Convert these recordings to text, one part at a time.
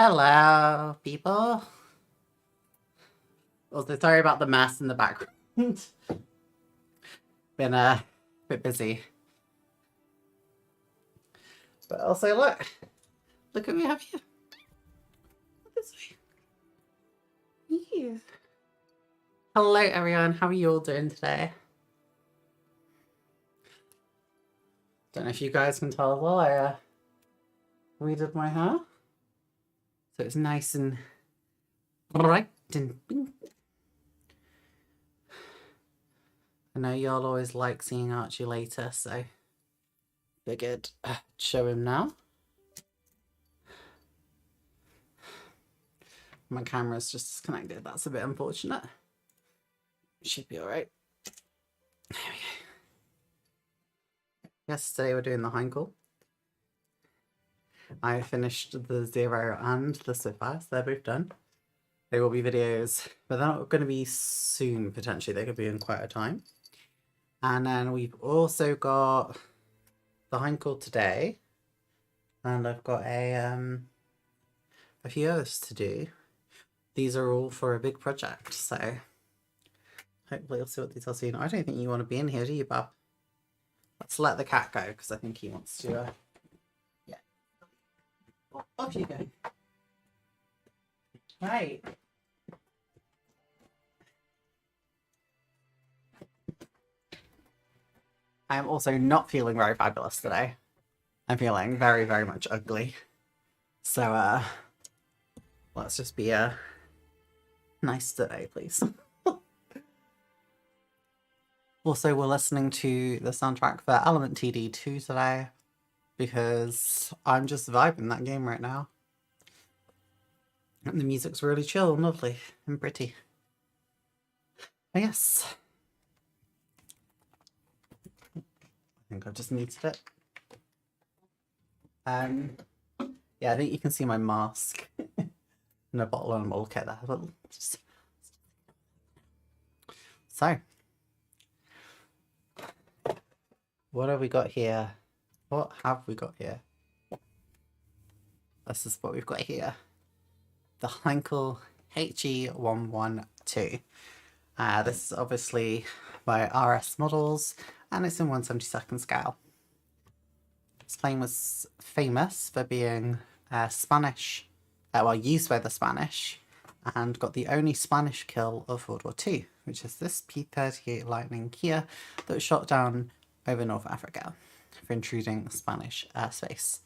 Hello, people. Also, sorry about the mess in the background. Been a bit busy. But also, look what we have here. This way. Yeah. Hello, everyone. How are you all doing today? Don't know if you guys can tell as well. I redid my hair, so it's nice and bright and pink. I know y'all always like seeing Archie later, so figured show him now. My camera's just disconnected. That's a bit unfortunate. Should be alright. There we go. Yes, today we're doing the Heinkel. I finished the Zero and the Sapphire, so they're both done. They will be videos, but they're not going to be soon, potentially. They could be in quite a time. And then we've also got the Heinkel today. And I've got a few others to do. These are all for a big project, so hopefully you'll see what these are soon. I don't think you want to be in here, do you, Bob? Let's let the cat go, because I think he wants to, yeah. Off you go. Right. I am also not feeling very fabulous today. I'm feeling very, very much ugly. So, let's just be, nice today, please. Also, we're listening to the soundtrack for Element TD2 today, because I'm just vibing that game right now. And the music's really chill and lovely and pretty. But yes. I think I've just muted it. Yeah, I think you can see my mask in a bottle and a bottle kit there. But just... So, what have we got here? What have we got here? This is what we've got here. The Heinkel HE112. This is obviously by RS Models, and it's in 1/72 scale. This plane was famous for being Spanish, used by the Spanish, and got the only Spanish kill of World War II, which is this P-38 Lightning Kia that was shot down over North Africa for intruding Spanish airspace.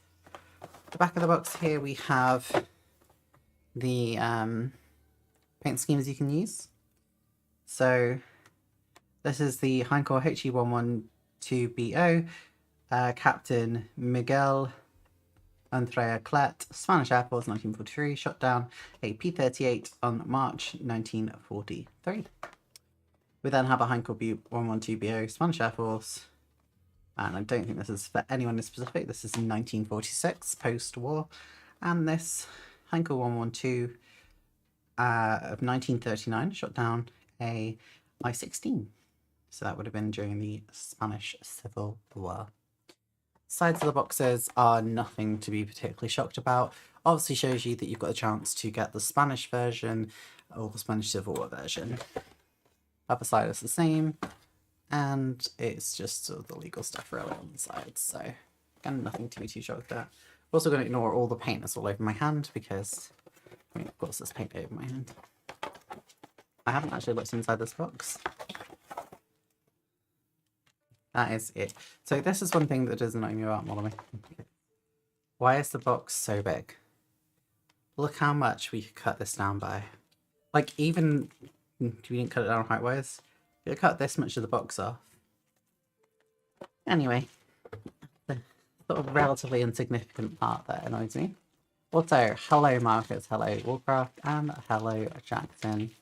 The back of the box here we have the paint schemes you can use. So this is the Heinkel HE112BO, Captain Miguel Andrea Clet, Spanish Air Force, 1943, shot down a P-38 on March 1943. We then have a Heinkel B112BO, Spanish Air Force, and I don't think this is for anyone in specific. This is in 1946, post-war, and this Heinkel 112 of 1939 shot down a I-16. So that would have been during the Spanish Civil War. Sides of the boxes are nothing to be particularly shocked about. Obviously shows you that you've got a chance to get the Spanish version or the Spanish Civil War version. Other side is the same, and it's just sort of the legal stuff really on the sides. So again, nothing to be too shocked at. I'm also going to ignore all the paint that's all over my hand because, I mean, of course there's paint over my hand. I haven't actually looked inside this box. That is it. So this is one thing that does annoy me about Molly. Why is the box so big? Look how much we could cut this down by. Like, even if we didn't cut it down height-wise, we could cut this much of the box off. Anyway, the sort of relatively insignificant part that annoys me. Also, hello Marcus, hello Warcraft, and hello Jackson.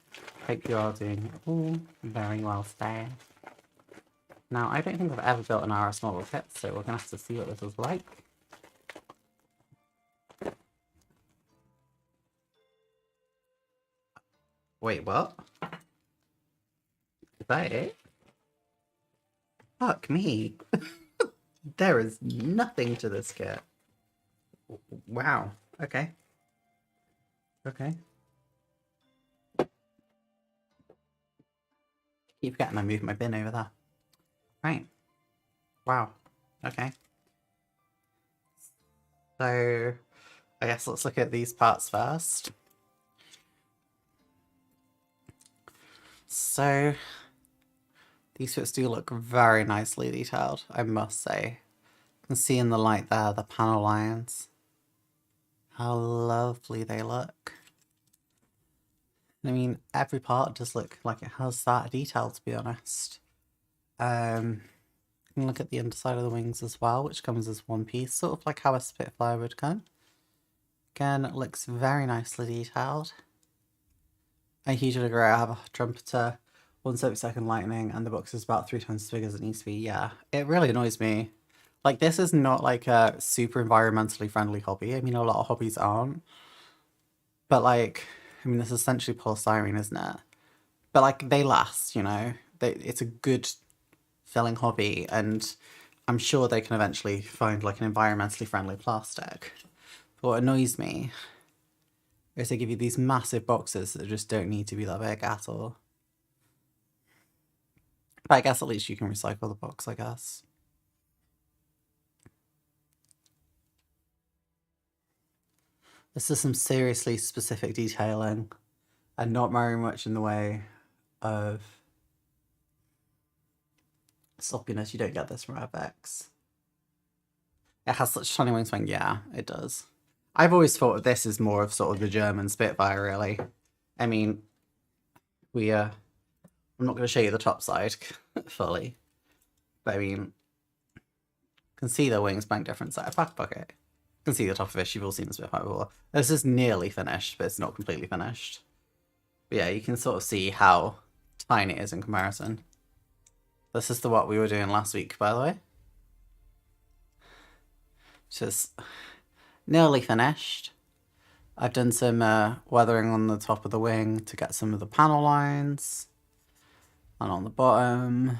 Hope you are doing all very well today. Now, I don't think I've ever built an RS model kit, so we're going to have to see what this is like. Wait, what? Is that it? Fuck me. There is nothing to this kit. Wow. Okay. Okay. Keep forgetting I moved my bin over there. Right. Wow. Okay. So, I guess let's look at these parts first. So, these bits do look very nicely detailed, I must say. You can see in the light there, the panel lines. How lovely they look. I mean, every part does look like it has that detail, to be honest. You can look at the underside of the wings as well, which comes as one piece, sort of like how a Spitfire would come. Again, it looks very nicely detailed. I hugely agree. I have a trumpeter, 1/72 lightning, and the box is about 3 times as big as it needs to be. Yeah, it really annoys me. Like, this is not like a super environmentally friendly hobby. I mean, a lot of hobbies aren't. But like, I mean, this is essentially polystyrene, isn't it? But like, they last, you know? It's a good filling hobby, and I'm sure they can eventually find like an environmentally friendly plastic. But what annoys me is they give you these massive boxes that just don't need to be that big at all. But I guess at least you can recycle the box, I guess. This is some seriously specific detailing, and not very much in the way of sloppiness. You don't get this from FX. It has such tiny wingspan. Yeah, it does. I've always thought of this as more of sort of the German Spitfire, really. I mean, I'm not going to show you the top side fully, but I mean, you can see the wingspan difference at a back pocket. You can see the top of it. You've all seen the Spitfire before. This is nearly finished, but it's not completely finished. But yeah, you can sort of see how tiny it is in comparison. This is what we were doing last week, by the way. Just nearly finished. I've done some weathering on the top of the wing to get some of the panel lines. And on the bottom.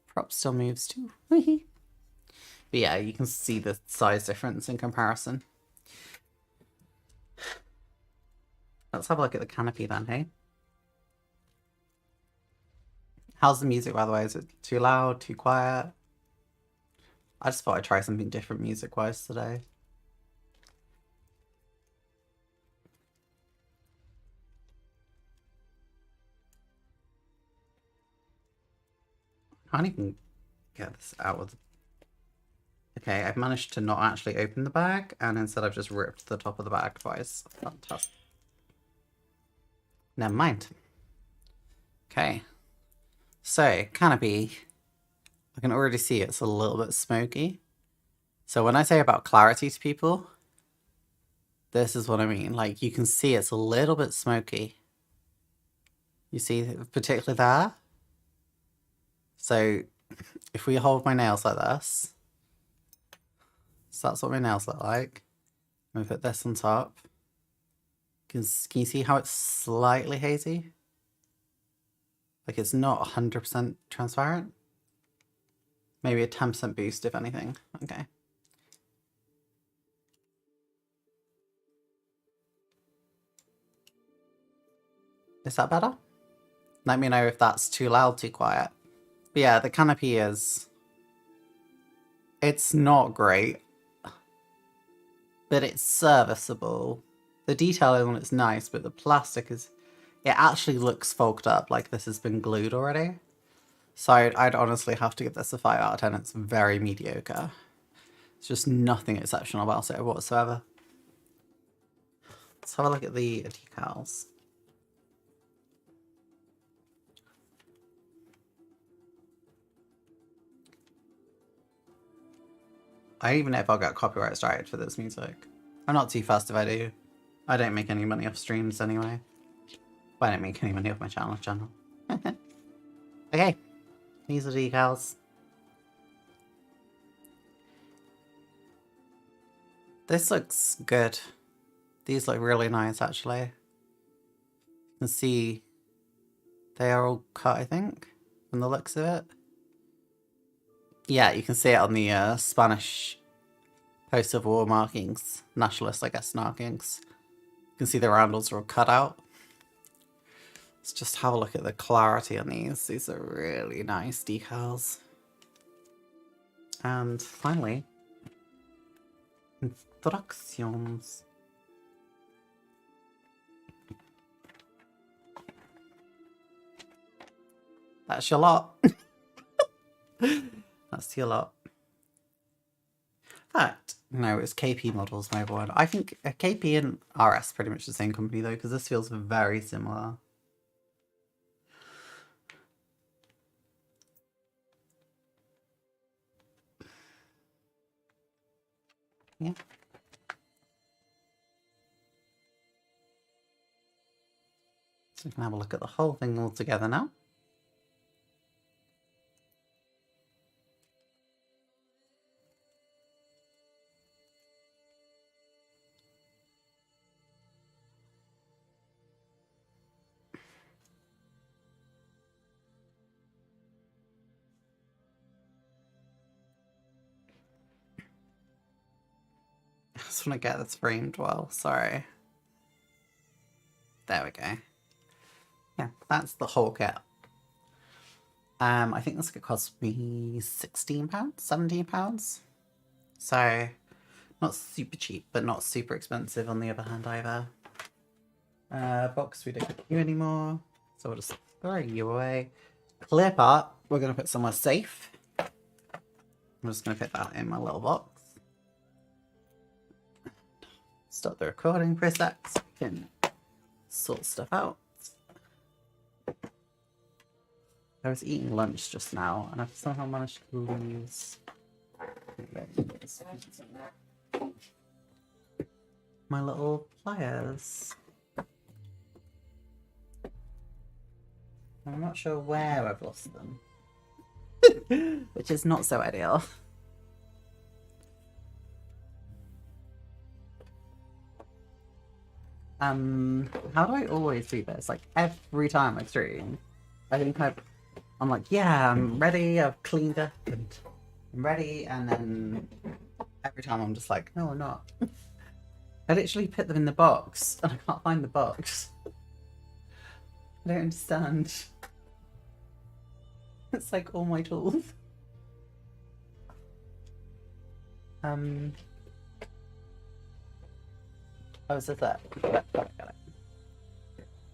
Prop still moves too. But yeah, you can see the size difference in comparison. Let's have a look at the canopy then, hey? How's the music, by the way? Is it too loud, too quiet? I just thought I'd try something different music-wise today. I can't even get this out with... Okay, I've managed to not actually open the bag, and instead I've just ripped the top of the bag twice. Fantastic. Never mind. Okay. So, canopy. I can already see it's a little bit smoky. So when I say about clarity to people, this is what I mean. Like, you can see it's a little bit smoky. You see, particularly there? So, if we hold my nails like this, so that's what my nails look like. I'm gonna put this on top. Can you see how it's slightly hazy? Like, it's not 100% transparent. Maybe a 10% boost, if anything. Okay. Is that better? Let me know if that's too loud, too quiet. But yeah, the canopy is... It's not great, but it's serviceable. The detailing on it's nice, but the plastic is... It actually looks fogged up, like this has been glued already. So I'd honestly have to give this a 5 out of 10. It's very mediocre. It's just nothing exceptional about it whatsoever. Let's have a look at the decals. I don't even know if I'll get copyright strike for this music. I'm not too fast if I do. I don't make any money off streams anyway. But I don't make any money off my channel in general. Okay, these are the decals. This looks good. These look really nice, actually. You can see they are all cut, I think, from the looks of it. Yeah, you can see it on the Spanish post-Civil War markings, nationalist, I guess, markings. You can see the roundels are all cut out. Let's just have a look at the clarity on these. These are really nice decals. And finally, instructions. That's your lot. That's your lot. Fact, no, it's KP Models Mobile One. I think KP and RS pretty much the same company though, because this feels very similar. Yeah. So we can have a look at the whole thing all together now. I just want to get this framed well, sorry. There we go. Yeah, that's the whole kit. I think this could cost me £16, £17. So not super cheap, but not super expensive on the other hand either. Box, we don't get you anymore, so we'll just throw you away. Clear part, we're going to put somewhere safe. I'm just going to put that in my little box. Stop the recording for a sec so we can sort stuff out. I was eating lunch just now and I've somehow managed to lose my little pliers. I'm not sure where I've lost them, which is not so ideal. How do I always do this? Like every time I stream, I think I'm like, yeah, I'm ready, I've cleaned up and I'm ready, and then every time I'm just like, no, I'm not. I literally put them in the box and I can't find the box. I don't understand. It's like all my tools. Oh, is this that? Got it.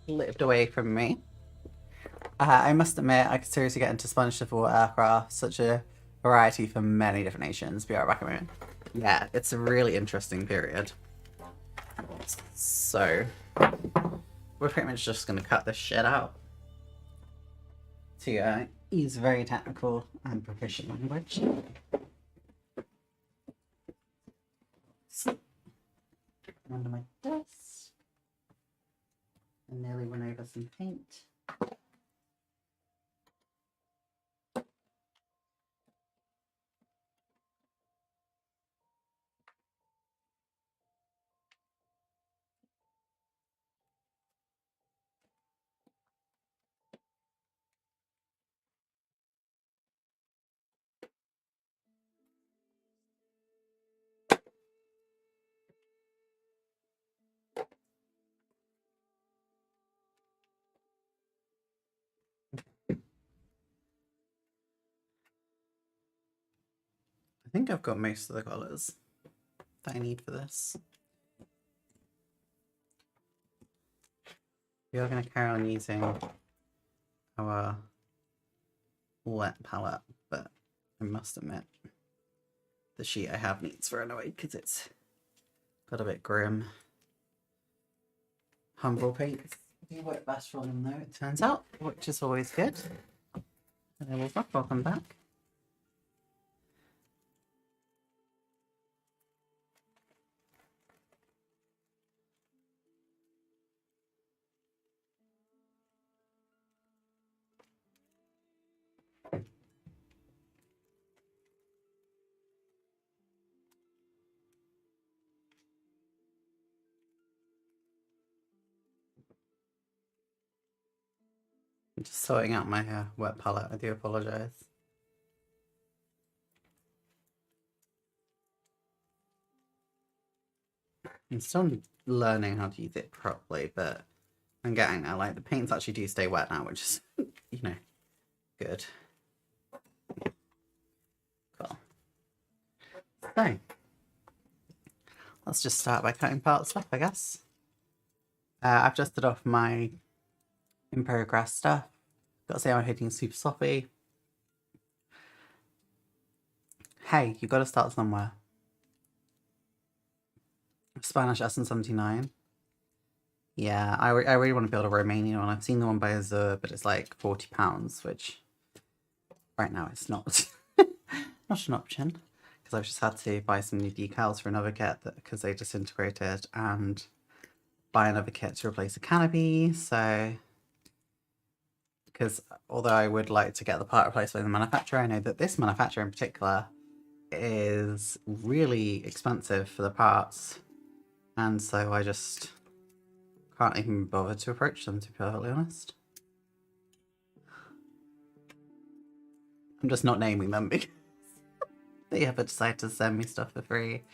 Lived away from me. I must admit, I could seriously get into Spanish Civil War aircraft. Such a variety for many different nations. Be right back a minute. Yeah, it's a really interesting period. So, we're pretty much just going to cut this shit out to use very technical and proficient language. Under my desk. I nearly went over some paint. I think I've got most of the colours that I need for this. We are going to carry on using our wet palette, but I must admit the sheet I have needs throwing away because it's got a bit grim. Humble paints do work best for them though, it turns out, which is always good. And then welcome back. I'm just sorting out my wet palette, I do apologise. I'm still learning how to use it properly, but I'm getting there. Like, the paints actually do stay wet now, which is, you know, good. Cool. So, let's just start by cutting parts off, I guess. I've dusted off my In Progress stuff. Gotta say, I'm hitting super sloppy. Hey, you gotta start somewhere. Spanish SN79. Yeah, I really want to build a Romanian one. I've seen the one by Azure, but it's like £40, which right now it's not not an option. Because I've just had to buy some new decals for another kit because they disintegrated, and buy another kit to replace a canopy. So, because although I would like to get the part replaced by the manufacturer, I know that this manufacturer in particular is really expensive for the parts, and so I just can't even bother to approach them, to be perfectly honest. I'm just not naming them because they ever decide to send me stuff for free.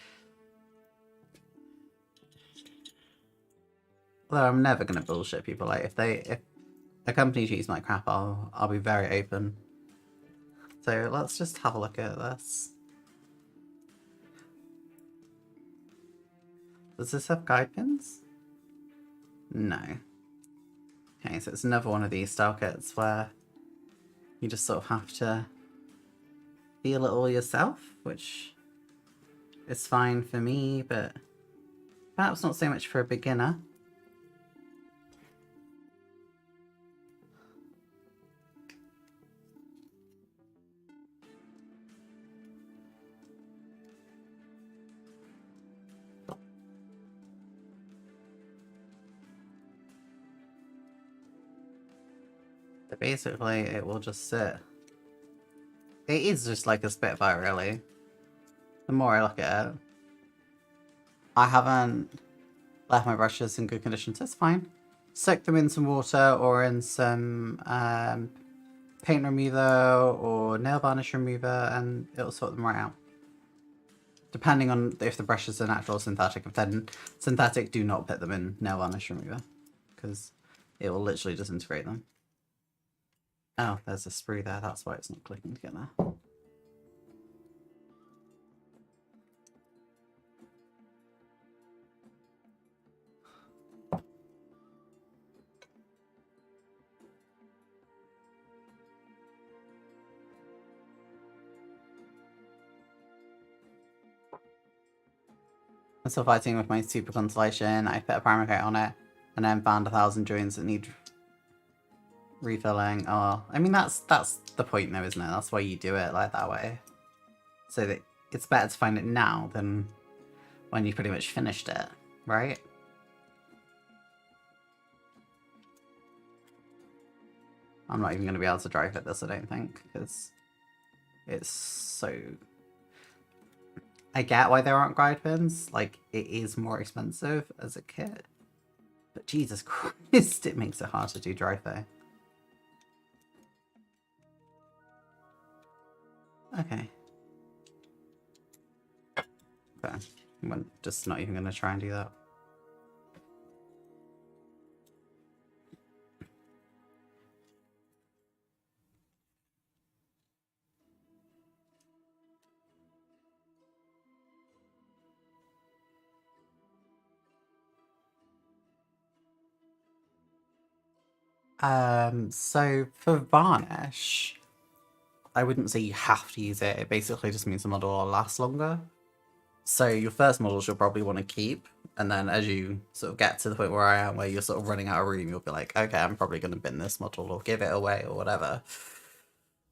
Although I'm never gonna bullshit people. Like, if a company treats my crap, I'll be very open. So let's just have a look at this. Does this have guide pins? No. Okay, so it's another one of these style kits where you just sort of have to feel it all yourself, which is fine for me, but perhaps not so much for a beginner. So basically, it will just sit. It is just like a Spitfire, really. The more I look at it. I haven't left my brushes in good condition, so it's fine. Soak them in some water or in some paint remover or nail varnish remover, and it'll sort them right out. Depending on if the brush is a natural or synthetic. If they're synthetic, do not put them in nail varnish remover, because it will literally disintegrate them. Oh, there's a sprue there, that's why it's not clicking together. I'm still fighting with my super constellation. I put a primer coat on it and then found 1,000 joints that need refilling. Oh, I mean, that's the point though, isn't it? That's why you do it like that way. So that it's better to find it now than when you pretty much finished it, right? I'm not even going to be able to dry fit this, I don't think, because it's so... I get why there aren't guide pins. Like, it is more expensive as a kit. But Jesus Christ, it makes it hard to do dry fit. Okay. Okay. I'm just not even going to try and do that. So for varnish, I wouldn't say you have to use it. It basically just means the model will last longer. So your first models you'll probably want to keep, and then as you sort of get to the point where I am, where you're sort of running out of room, you'll be like, okay, I'm probably going to bin this model or give it away or whatever.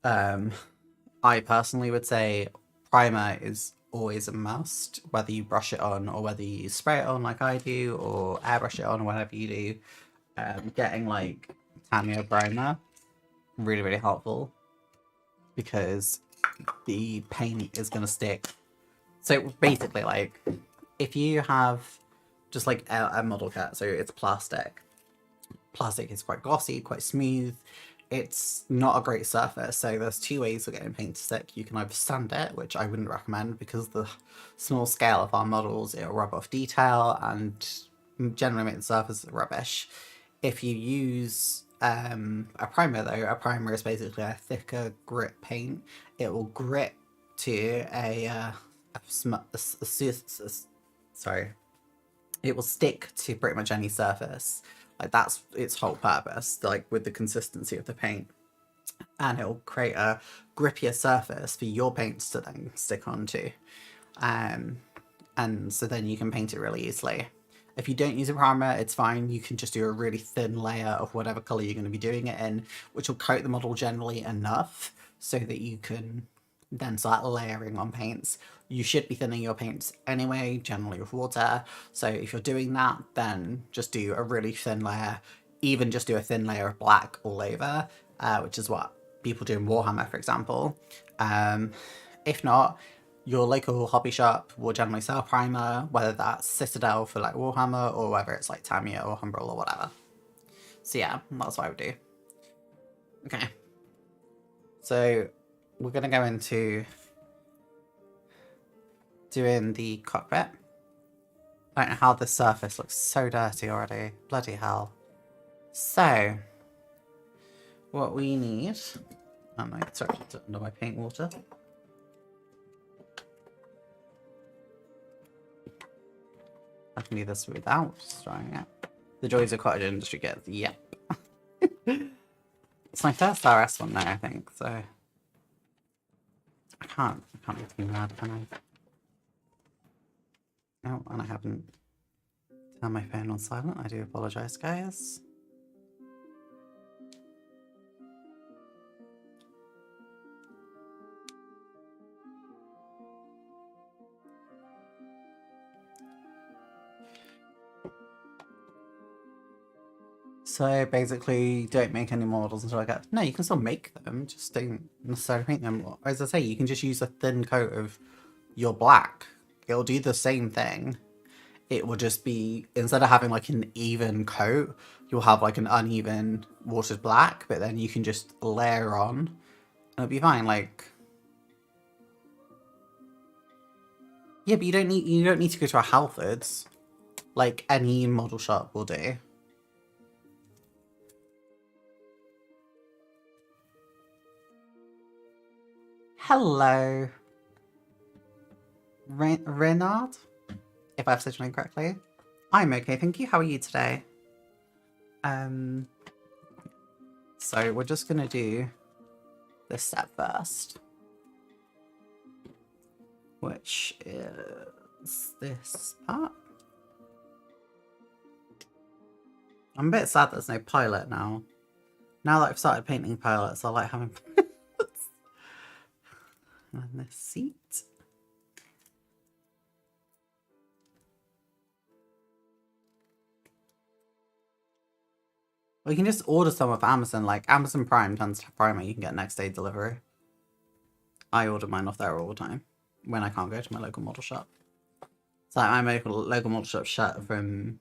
I personally would say primer is always a must, whether you brush it on or whether you spray it on like I do or airbrush it on or whatever you do. Getting like Tamiya primer, really, really helpful because the paint is going to stick. So basically, like, if you have just like a model kit, so it's plastic is quite glossy, quite smooth. it's not a great surface. So there's two ways of getting paint to stick. You can either sand it, which I wouldn't recommend because the small scale of our models, it'll rub off detail and generally make the surface rubbish. If you use a primer though, a primer is basically a thicker grit paint. It will grit to sorry, it will stick to pretty much any surface. Like that's its whole purpose, like with the consistency of the paint. And it'll create a grippier surface for your paints to then stick onto. And so then you can paint it really easily. If you don't use a primer, it's fine. You can just do a really thin layer of whatever color you're going to be doing it in, which will coat the model generally enough so that you can then start layering on paints. You should be thinning your paints anyway, generally with water. So if you're doing that, then just do a really thin layer. Even just do a thin layer of black all over, which is what people do in Warhammer, for example. If not, your local hobby shop will generally sell primer, whether that's Citadel for like Warhammer or whether it's like Tamiya or Humbrol or whatever. So yeah, that's what I would do. Okay. So we're going to go into doing the cockpit. I don't know how this surface looks so dirty already. Bloody hell. So, what we need... Oh my, sorry, it's under my paint water. I can do this without destroying it. The joys of cottage industry gets, yep. It's my first RS one now, I think, so... I can't be too mad, can I? Oh, and I haven't turned my phone on silent. I do apologise, guys. So basically, don't make any models until I get... No, you can still make them, just don't necessarily paint them. As I say, you can just use a thin coat of your black. It'll do the same thing. It will just be, instead of having like an even coat, you'll have like an uneven watered black, but then you can just layer on and it'll be fine. Like, yeah, but you don't need to go to a Halfords. Like any model shop will do. Hello, Renard, if I've said your name correctly. I'm okay, thank you. How are you today? So we're just gonna do this step first, which is this part. I'm a bit sad there's no pilot now. Now that I've started painting pilots, I like having pilots. And this seat. Well, you can just order some off Amazon. Like Amazon Prime tends to have Primer you can get next day delivery. I order mine off there all the time when I can't go to my local model shop. So my local model shop shut from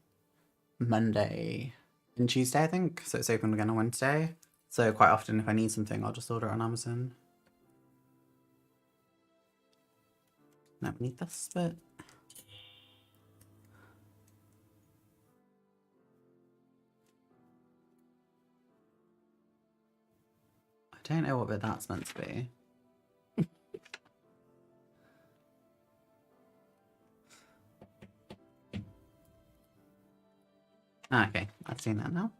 Monday and Tuesday, I think. So it's open again on Wednesday. So quite often if I need something, I'll just order it on Amazon. Now we need this bit. I don't know what bit that's meant to be. Okay, I've seen that now.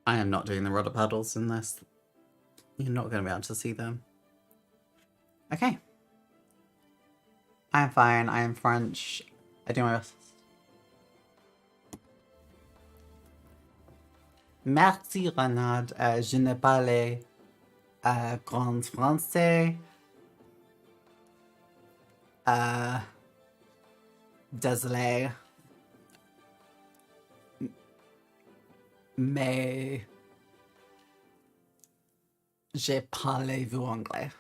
I am not doing the rudder paddles in this. You're not going to be able to see them. Okay. I am fine. I am French. I do my best. Merci, Renard. Je ne parle grand français. Désolé. Mais j'ai parlé vous anglais.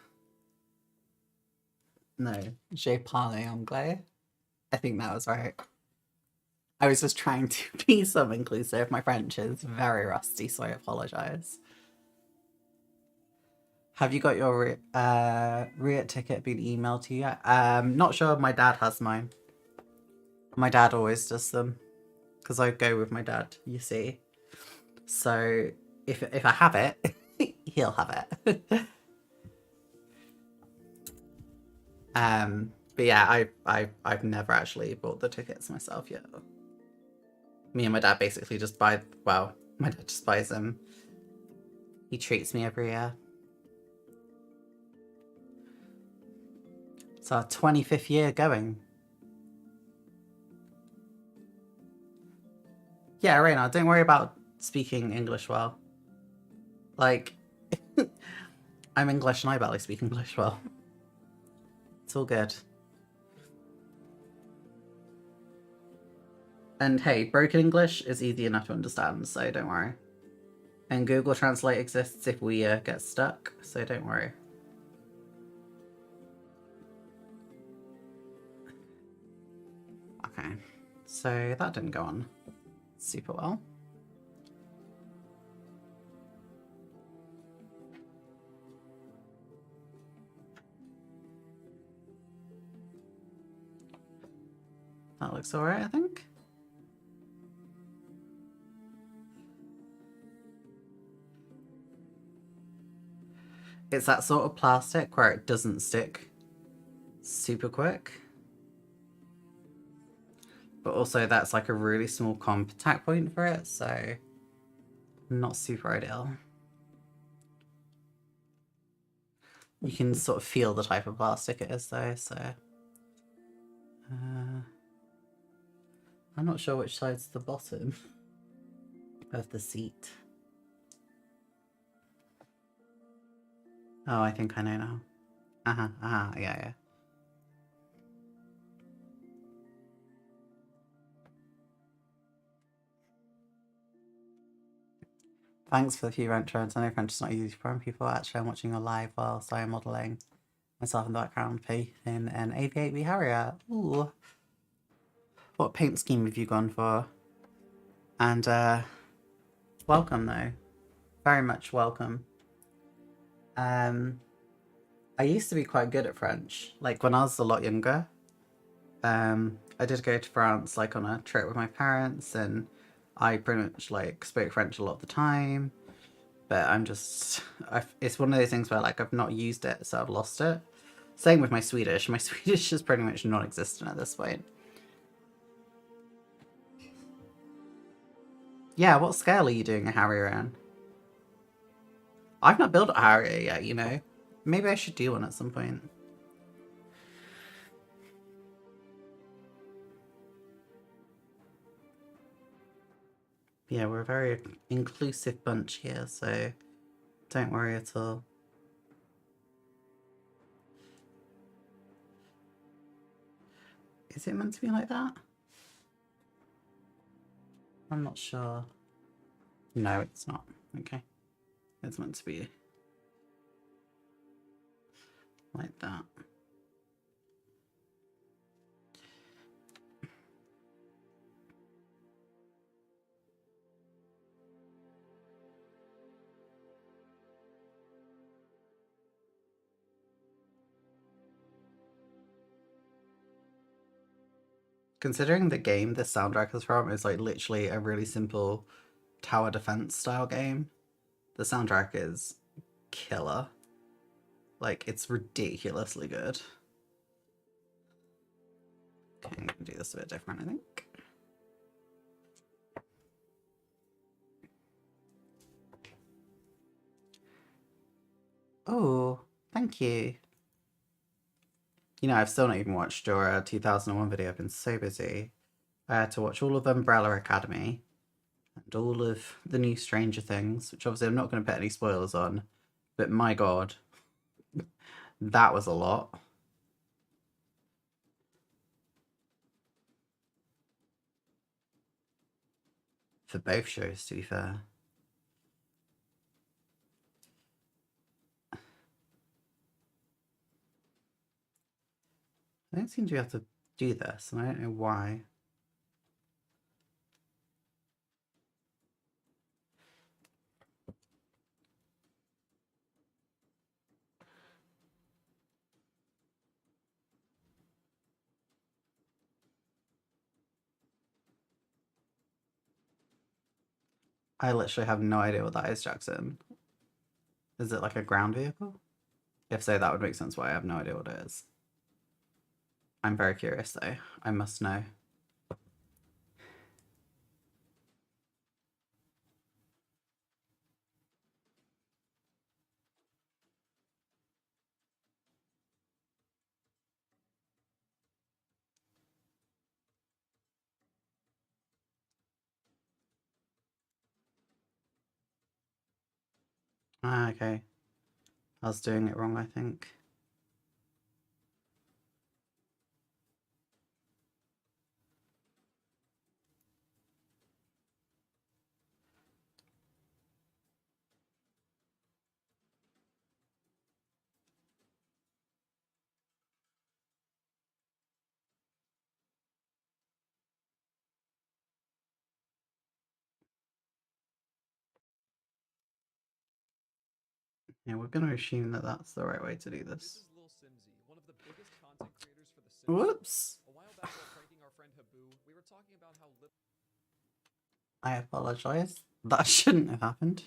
No, j'ai parlé anglais. I think that was right. I was just trying to be some inclusive. My French is very rusty, so I apologise. Have you got your RIAT ticket been emailed to you yet? Not sure. My dad has mine. My dad always does them because I go with my dad. You see, so if I have it, he'll have it. But yeah, I've never actually bought the tickets myself yet. Me and my dad basically just buy. Well, my dad just buys them. He treats me every year. It's our 25th year going. Yeah, Raina, don't worry about speaking English well. Like, I'm English and I barely speak English well. It's all good. And hey, broken English is easy enough to understand, so don't worry. And Google Translate exists if we get stuck, so don't worry. Okay, so that didn't go on super well. That looks alright, I think. It's that sort of plastic where it doesn't stick super quick. But also that's like a really small contact point for it, so not super ideal. You can sort of feel the type of plastic it is though, so... I'm not sure which side's the bottom of the seat. Oh, I think I know now. Yeah. Thanks for the few rent trends. I know French is not easy for foreign people. Actually, I'm watching a live whilst I am modelling myself in the background, in an AV8B Harrier. Ooh. What paint scheme have you gone for? And welcome though. Very much welcome. I used to be quite good at French. Like when I was a lot younger. I did go to France like on a trip with my parents and I pretty much like spoke French a lot of the time. But it's one of those things where like I've not used it, so I've lost it. Same with my Swedish. My Swedish is pretty much non-existent at this point. Yeah, what scale are you doing a Harrier in? I've not built a Harrier yet, you know. Maybe I should do one at some point. Yeah, we're a very inclusive bunch here, so don't worry at all. Is it meant to be like that? I'm not sure. No, it's not. Okay. It's meant to be like that. Considering the game this soundtrack is from is like literally a really simple tower defense style game, the soundtrack is killer. Like, it's ridiculously good. Okay, I'm gonna do this a bit different, I think. Oh, thank you. You know, I've still not even watched your 2001 video. I've been so busy. I had to watch all of Umbrella Academy and all of the new Stranger Things, which obviously I'm not going to put any spoilers on, but my god, that was a lot. For both shows, to be fair. I don't seem to be able to do this, and I don't know why. I literally have no idea what that is, Jackson. Is it like a ground vehicle? If so, that would make sense why I have no idea what it is. I'm very curious though. I must know. Ah, okay. I was doing it wrong, I think. Yeah, we're going to assume that that's the right way to do this. Whoops. I apologize. That shouldn't have happened.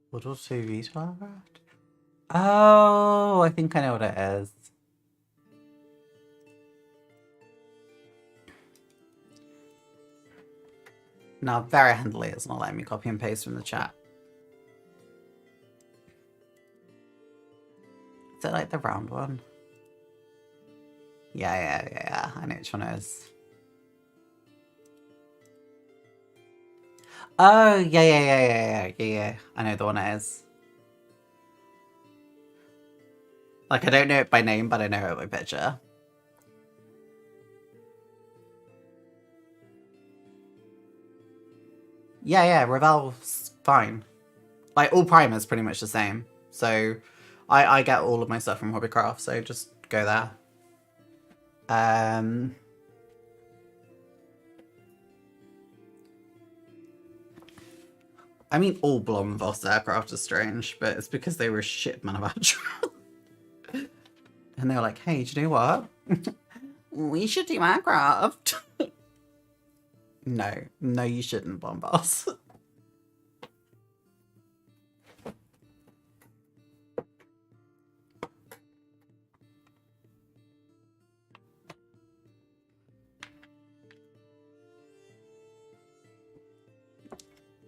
What was TV Twilight? Oh, I think I know what it is. Now, very handily, it's not letting me copy and paste from the chat. Is it like the round one? Yeah. I know which one it is. Oh, yeah. I know the one it is. Like, I don't know it by name, but I know it by picture. Yeah, Revel's fine. Like, all Primer's pretty much the same. So, I get all of my stuff from Hobbycraft, so just go there. I mean, all Blom Voss aircraft are strange, but it's because they were a shit manufacturer. And they were like, hey, do you know what? We should do aircraft. No, you shouldn't, Blom Voss.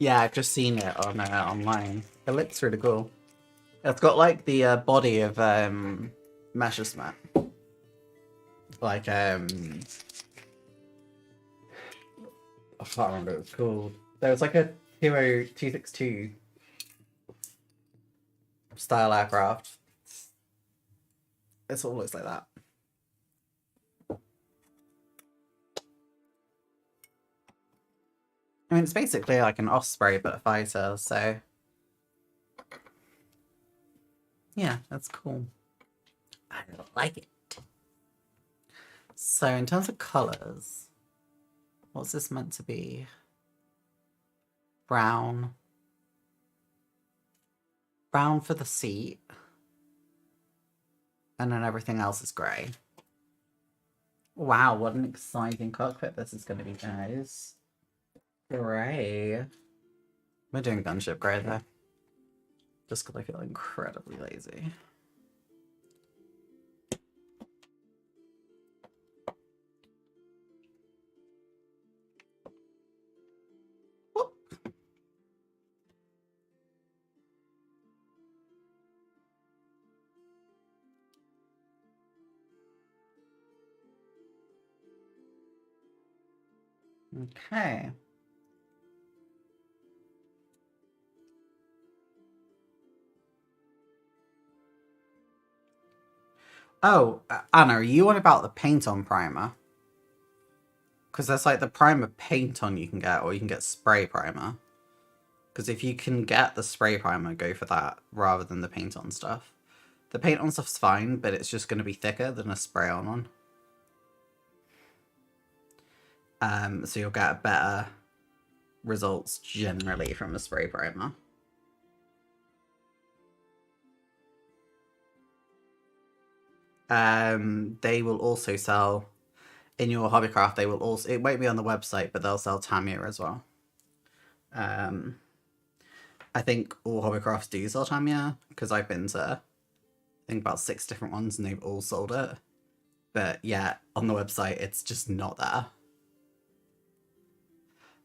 Yeah, I've just seen it on online. It looks really cool. It's got like the body of Messerschmitt. Like I can't remember what it's called. There was like a Hero 262 style aircraft. It all looks like that. I mean, it's basically like an Osprey but a fighter, so yeah, that's cool. I like it. So in terms of colours, what's this meant to be? Brown. Brown for the seat. And then everything else is grey. Wow, what an exciting cockpit this is going to be, guys. Grey. We're doing gunship grey though. Just because I feel incredibly lazy. Whoop. Okay. Oh, Anna, are you on about the paint on primer? Because there's like the primer paint on you can get, or you can get spray primer. Because if you can get the spray primer, go for that rather than the paint on stuff. The paint on stuff's fine, but it's just going to be thicker than a spray on one. So you'll get better results generally from a spray primer. They will also sell in your hobbycraft. They will also, it won't be on the website, but they'll sell Tamiya as well. I think all hobbycrafts do sell Tamiya because I've been to, I think, about 6 different ones and they've all sold it. But yeah, on the website, it's just not there.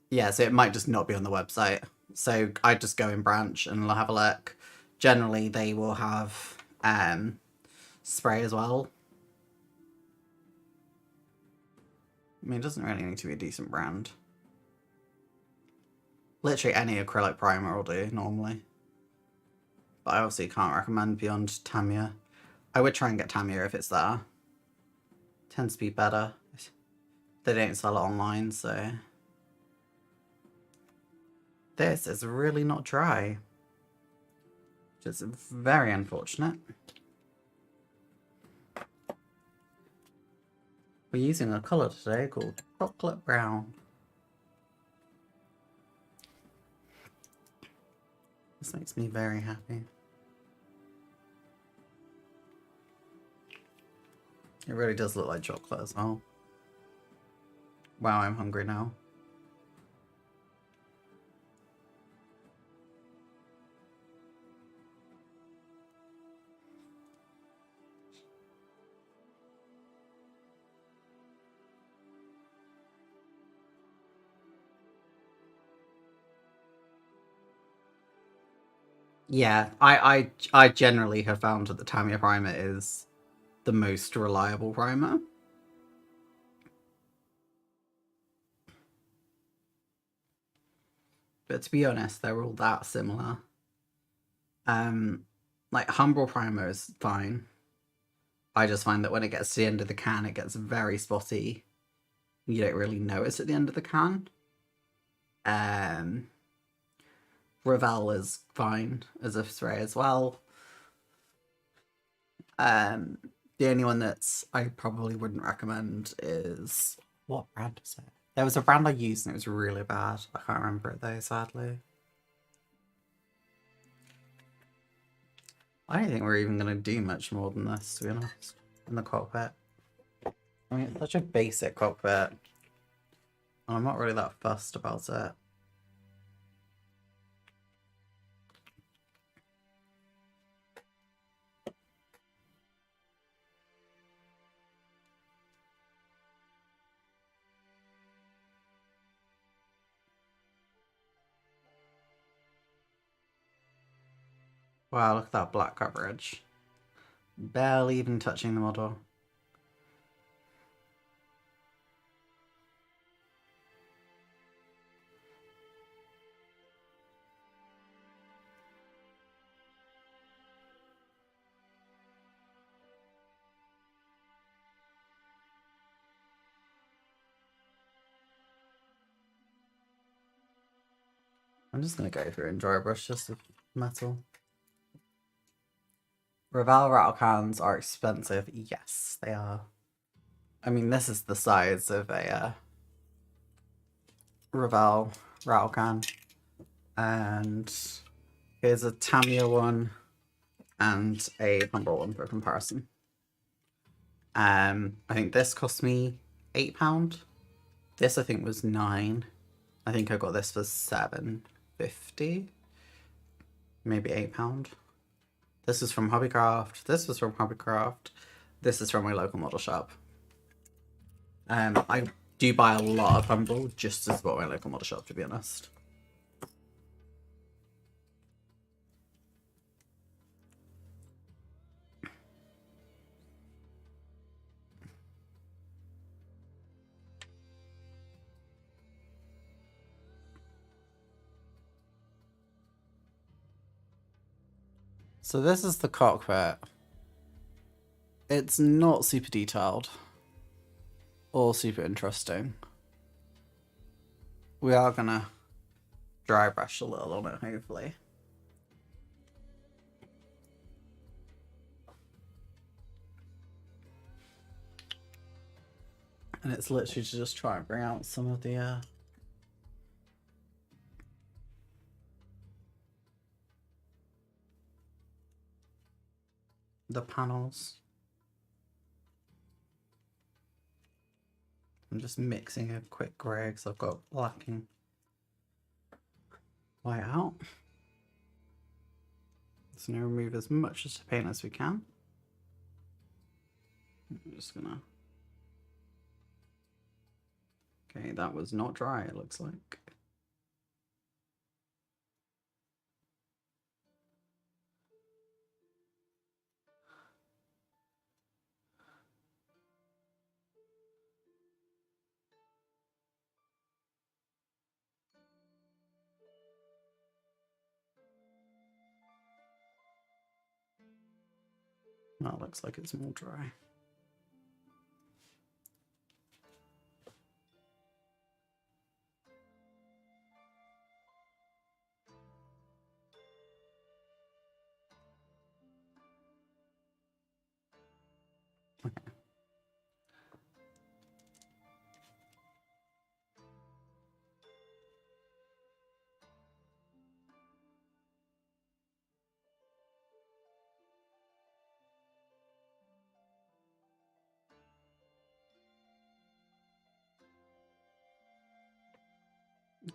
Yeah, so it might just not be on the website. So I just go in branch and I'll have a look. Generally, they will have spray as well. I mean, it doesn't really need to be a decent brand. Literally any acrylic primer will do normally. But I obviously can't recommend beyond Tamiya. I would try and get Tamiya if it's there. Tends to be better. They don't sell it online, so... This is really not dry. Which is very unfortunate. We're using a colour today called chocolate brown. This makes me very happy. It really does look like chocolate as well. Wow, I'm hungry now. Yeah, I generally have found that the Tamiya primer is the most reliable primer. But to be honest, they're all that similar. Like Humbrol primer is fine. I just find that when it gets to the end of the can, it gets very spotty. You don't really know it's at the end of the can. Revell is fine as a spray as well. The only one that's I probably wouldn't recommend is, what brand is it? There was a brand I used and it was really bad. I can't remember it though, sadly. I don't think we're even going to do much more than this, to be honest, in the cockpit. I mean, it's such a basic cockpit. And I'm not really that fussed about it. Wow, look at that black coverage. Barely even touching the model. I'm just going to go through and dry brush just the metal. Revell rattle cans are expensive. Yes, they are. I mean, this is the size of a Revell rattle can. And here's a Tamiya one and a Humbrol one for comparison. I think this cost me £8. This I think was £9. I think I got this for £7.50. Maybe £8. This is from Hobbycraft. This was from Hobbycraft. This is from my local model shop. I do buy a lot of Humbrol just to support my local model shop, to be honest. So this is the cockpit. It's not super detailed or super interesting. We are gonna dry brush a little on it, hopefully. And it's literally to just try and bring out some of the panels. I'm just mixing a quick grey because I've got black and white out. So now remove as much of the paint as we can. I'm just gonna... Okay, that was not dry, it looks like. That looks like it's more dry.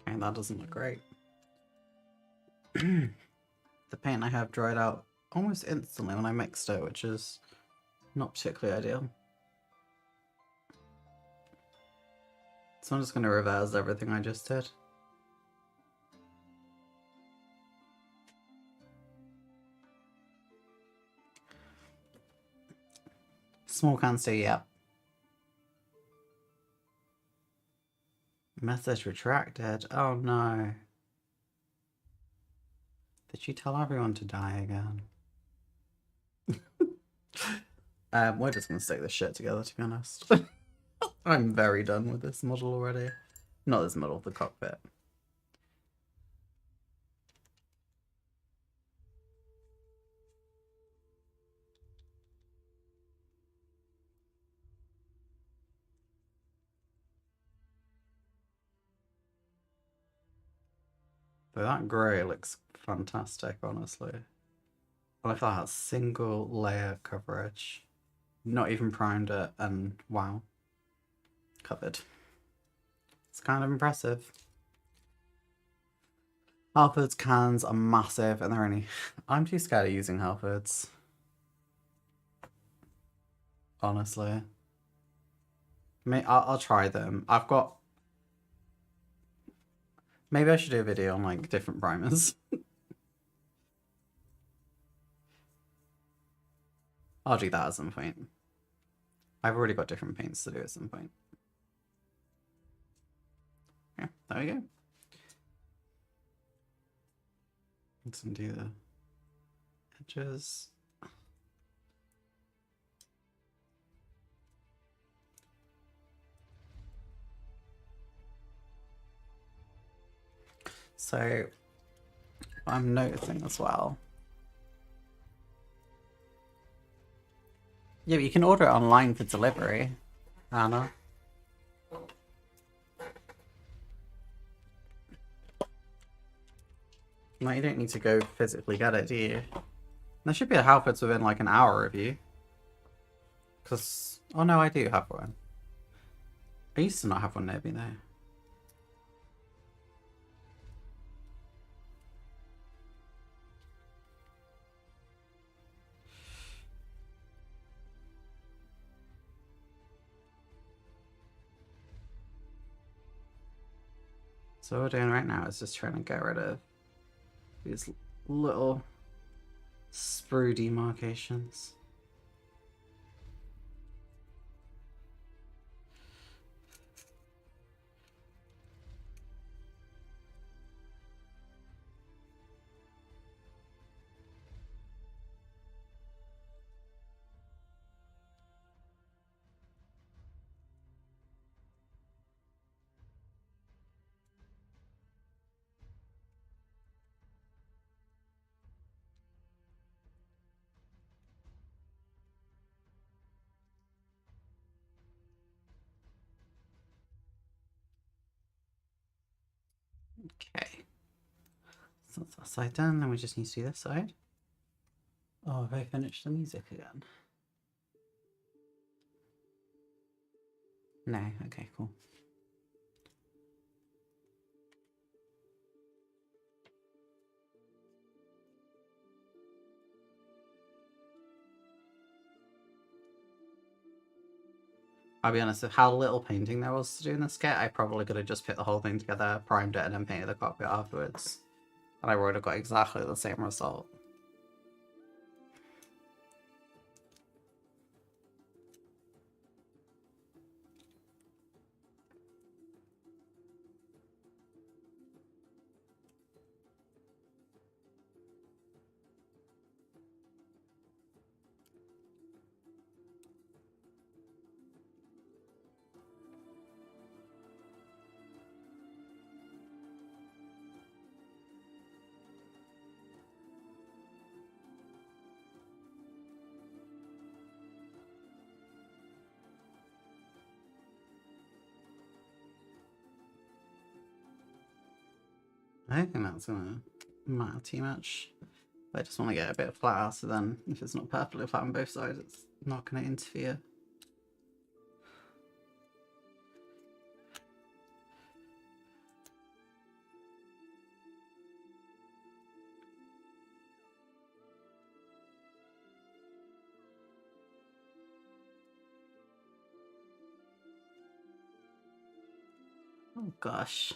Okay, that doesn't look great. The paint I have dried out almost instantly when I mixed it, which is not particularly ideal. So I'm just going to reverse everything I just did. Small canister, yep. Message retracted. Oh no. Did she tell everyone to die again? We're just gonna stick this shit together, to be honest. I'm very done with this model already. Not this model, the cockpit. So that grey looks fantastic, honestly. I like that single layer coverage. Not even primed it, and wow. Covered. It's kind of impressive. Halfords cans are massive and they're only... I'm too scared of using Halfords. Honestly. I'll try them. I've got... Maybe I should do a video on like different primers. I'll do that at some point. I've already got different paints to do at some point. Yeah, there we go. Let's undo the edges. So I'm noticing as well. Yeah, but you can order it online for delivery, Anna. No, you don't need to go physically get it, do you? There should be a Halfords within like an hour of you. Because... Oh no, I do have one. I used to not have one near me though. So what we're doing right now is just trying to get rid of these little sprue demarcations. Okay. So that's that side done, and we just need to do this side. Oh, have I finished the music again? No, okay, cool. I'll be honest, with how little painting there was to do in this kit, I probably could have just put the whole thing together, primed it, and then painted the cockpit afterwards. And I would have got exactly the same result. I don't think that's gonna matter too much. I just want to get a bit flatter, so then if it's not perfectly flat on both sides, it's not going to interfere. Oh gosh.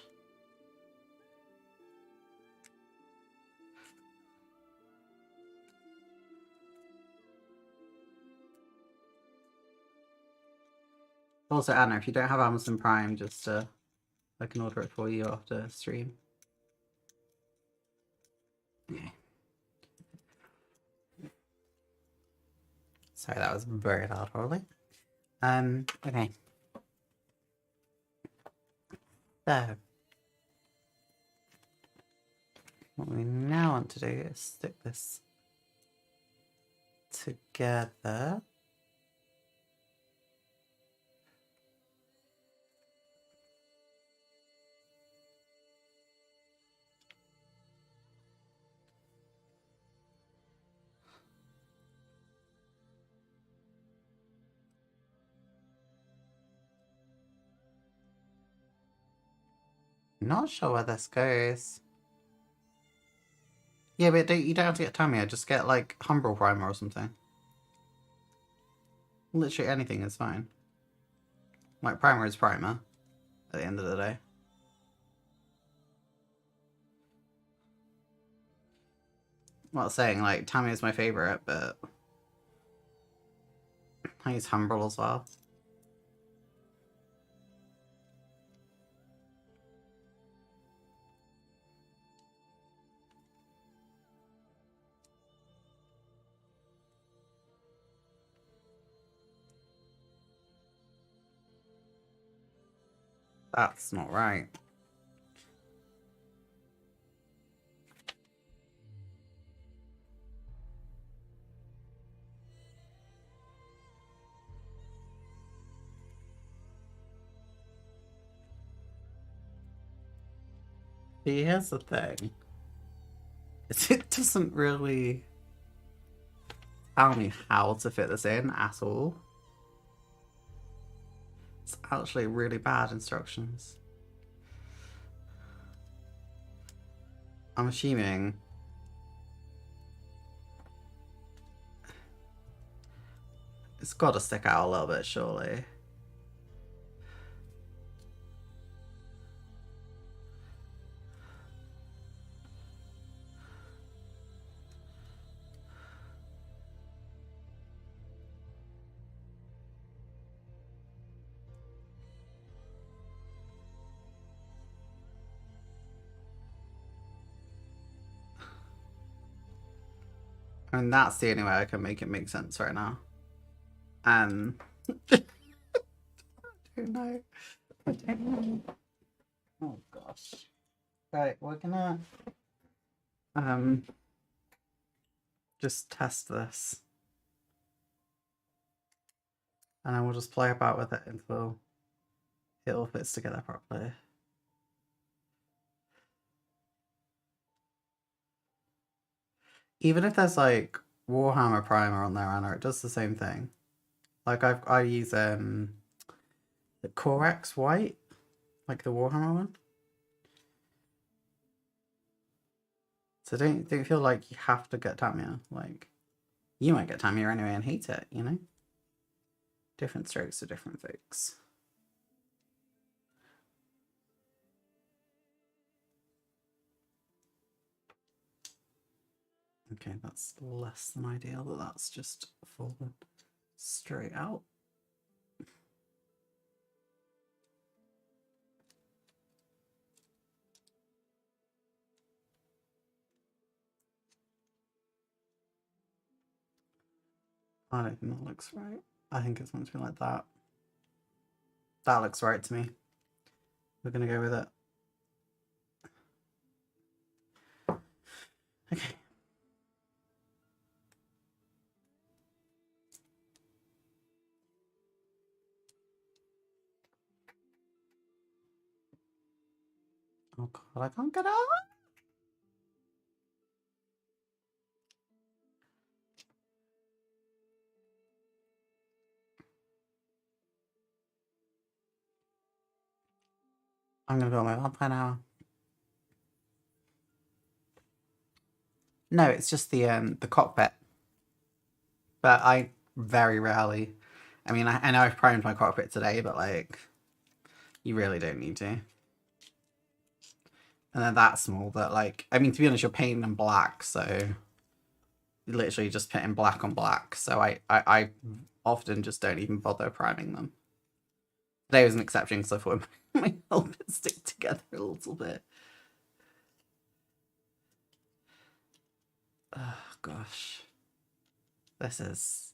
Also, Anna, if you don't have Amazon Prime, just I can order it for you after stream. Okay. Sorry, that was very loud, probably. Okay. So, what we now want to do is stick this together. Not sure where this goes. Yeah, but you don't have to get Tamiya, just get like Humbrol Primer or something. Literally anything is fine. Like, primer is primer at the end of the day. I'm not saying like Tamiya is my favourite, but I use Humbrol as well. That's not right. See, here's the thing. It doesn't really tell me how to fit this in at all. It's actually really bad instructions. I'm assuming it's got to stick out a little bit, surely. And that's the only way I can make it make sense right now. I don't know. I don't know. Oh gosh. Right, we're gonna just test this. And then we'll just play about with it until it all fits together properly. Even if there's like Warhammer primer on there, Anna, it does the same thing. Like I use The Corax White, like the Warhammer one. So don't feel like you have to get Tamiya. Like, you might get Tamiya anyway and hate it, you know? Different strokes for different folks. Okay, that's less than ideal, but that's just fallen straight out. I don't think that looks right. I think it's meant to be like that. That looks right to me. We're gonna go with it. Okay. Oh god, I can't get out. I'm gonna build my vampire now. No, it's just the cockpit. But I very rarely. I mean, I know I've primed my cockpit today, but like, you really don't need to. And they're that small that, like, I mean, to be honest, you're painting them black, so you literally just putting black on black. So I often just don't even bother priming them. Today was an exception because I thought my helmet stick together a little bit. Oh gosh, this is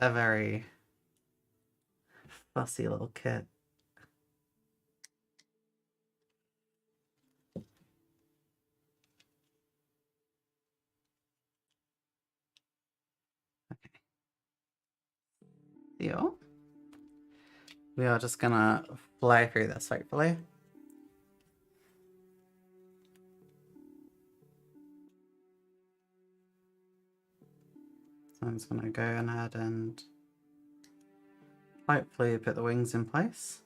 a very fussy little kit. Okay. Deal. We are just gonna fly through this, hopefully. So I'm just gonna go ahead and hopefully put the wings in place.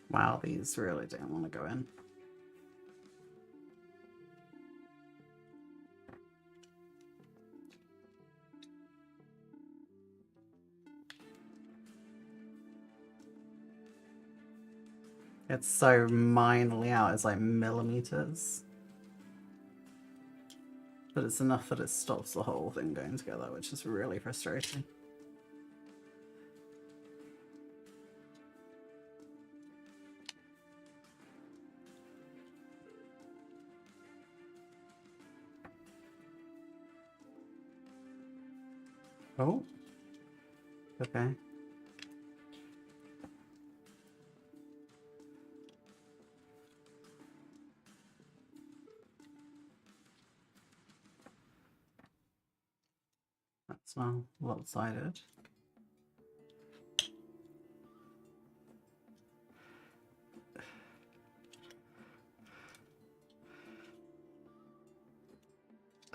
Wow, these really don't want to go in. It's so minorly out, it's like millimeters. But it's enough that it stops the whole thing going together, which is really frustrating. Oh. Okay. That's now lopsided.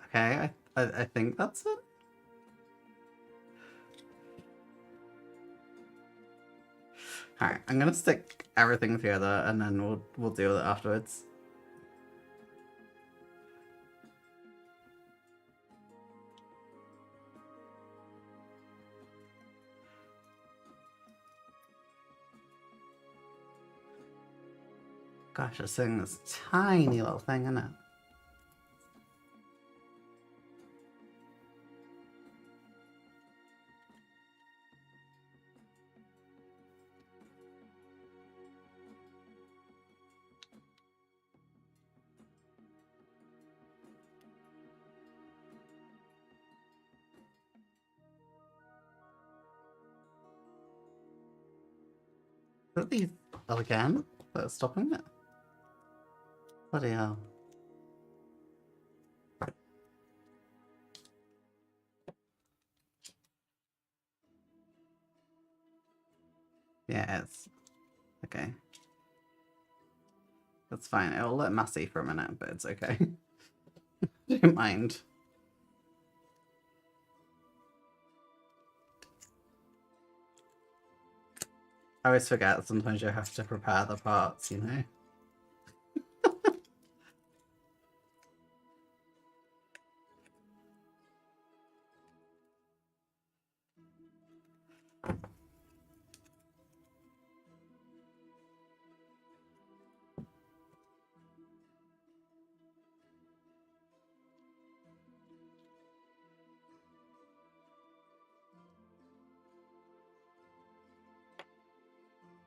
Okay, I think that's it. Alright, I'm gonna stick everything together and then we'll deal with it afterwards. Gosh, this thing is a tiny little thing, isn't it? Are these again? That's stopping it. Bloody hell. Yeah, it's okay. That's fine. It'll look messy for a minute, but it's okay. Don't mind. I always forget sometimes you have to prepare the parts, you know?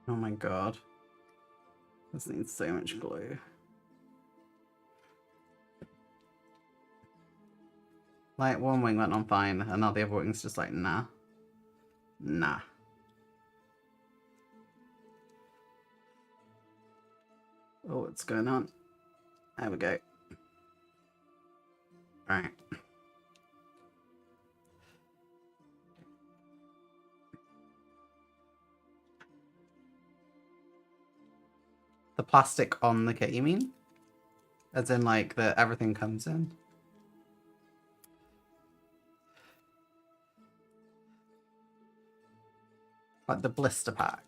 Oh my god. This needs so much glue. Like, one wing went on fine, and now the other wing's just like, nah. Nah. Oh, what's going on? There we go. Alright. The plastic on the kit, you mean? As in, like, that everything comes in? Like the blister pack.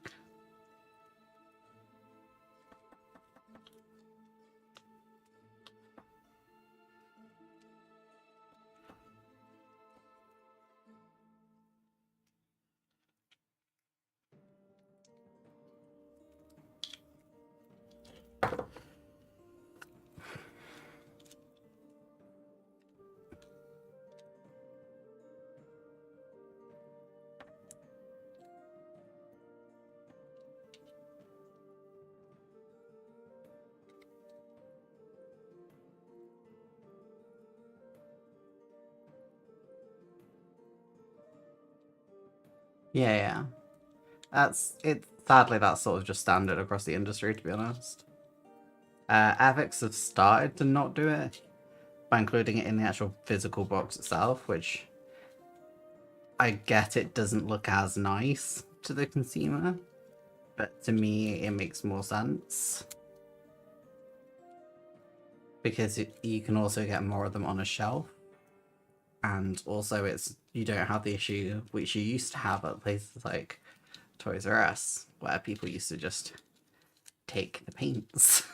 Yeah, yeah. That's it. Sadly, that's sort of just standard across the industry, to be honest. Avix have started to not do it by including it in the actual physical box itself, which I get it doesn't look as nice to the consumer, but to me it makes more sense. Because you can also get more of them on a shelf. And also you don't have the issue which you used to have at places like Toys R Us, where people used to just take the paints.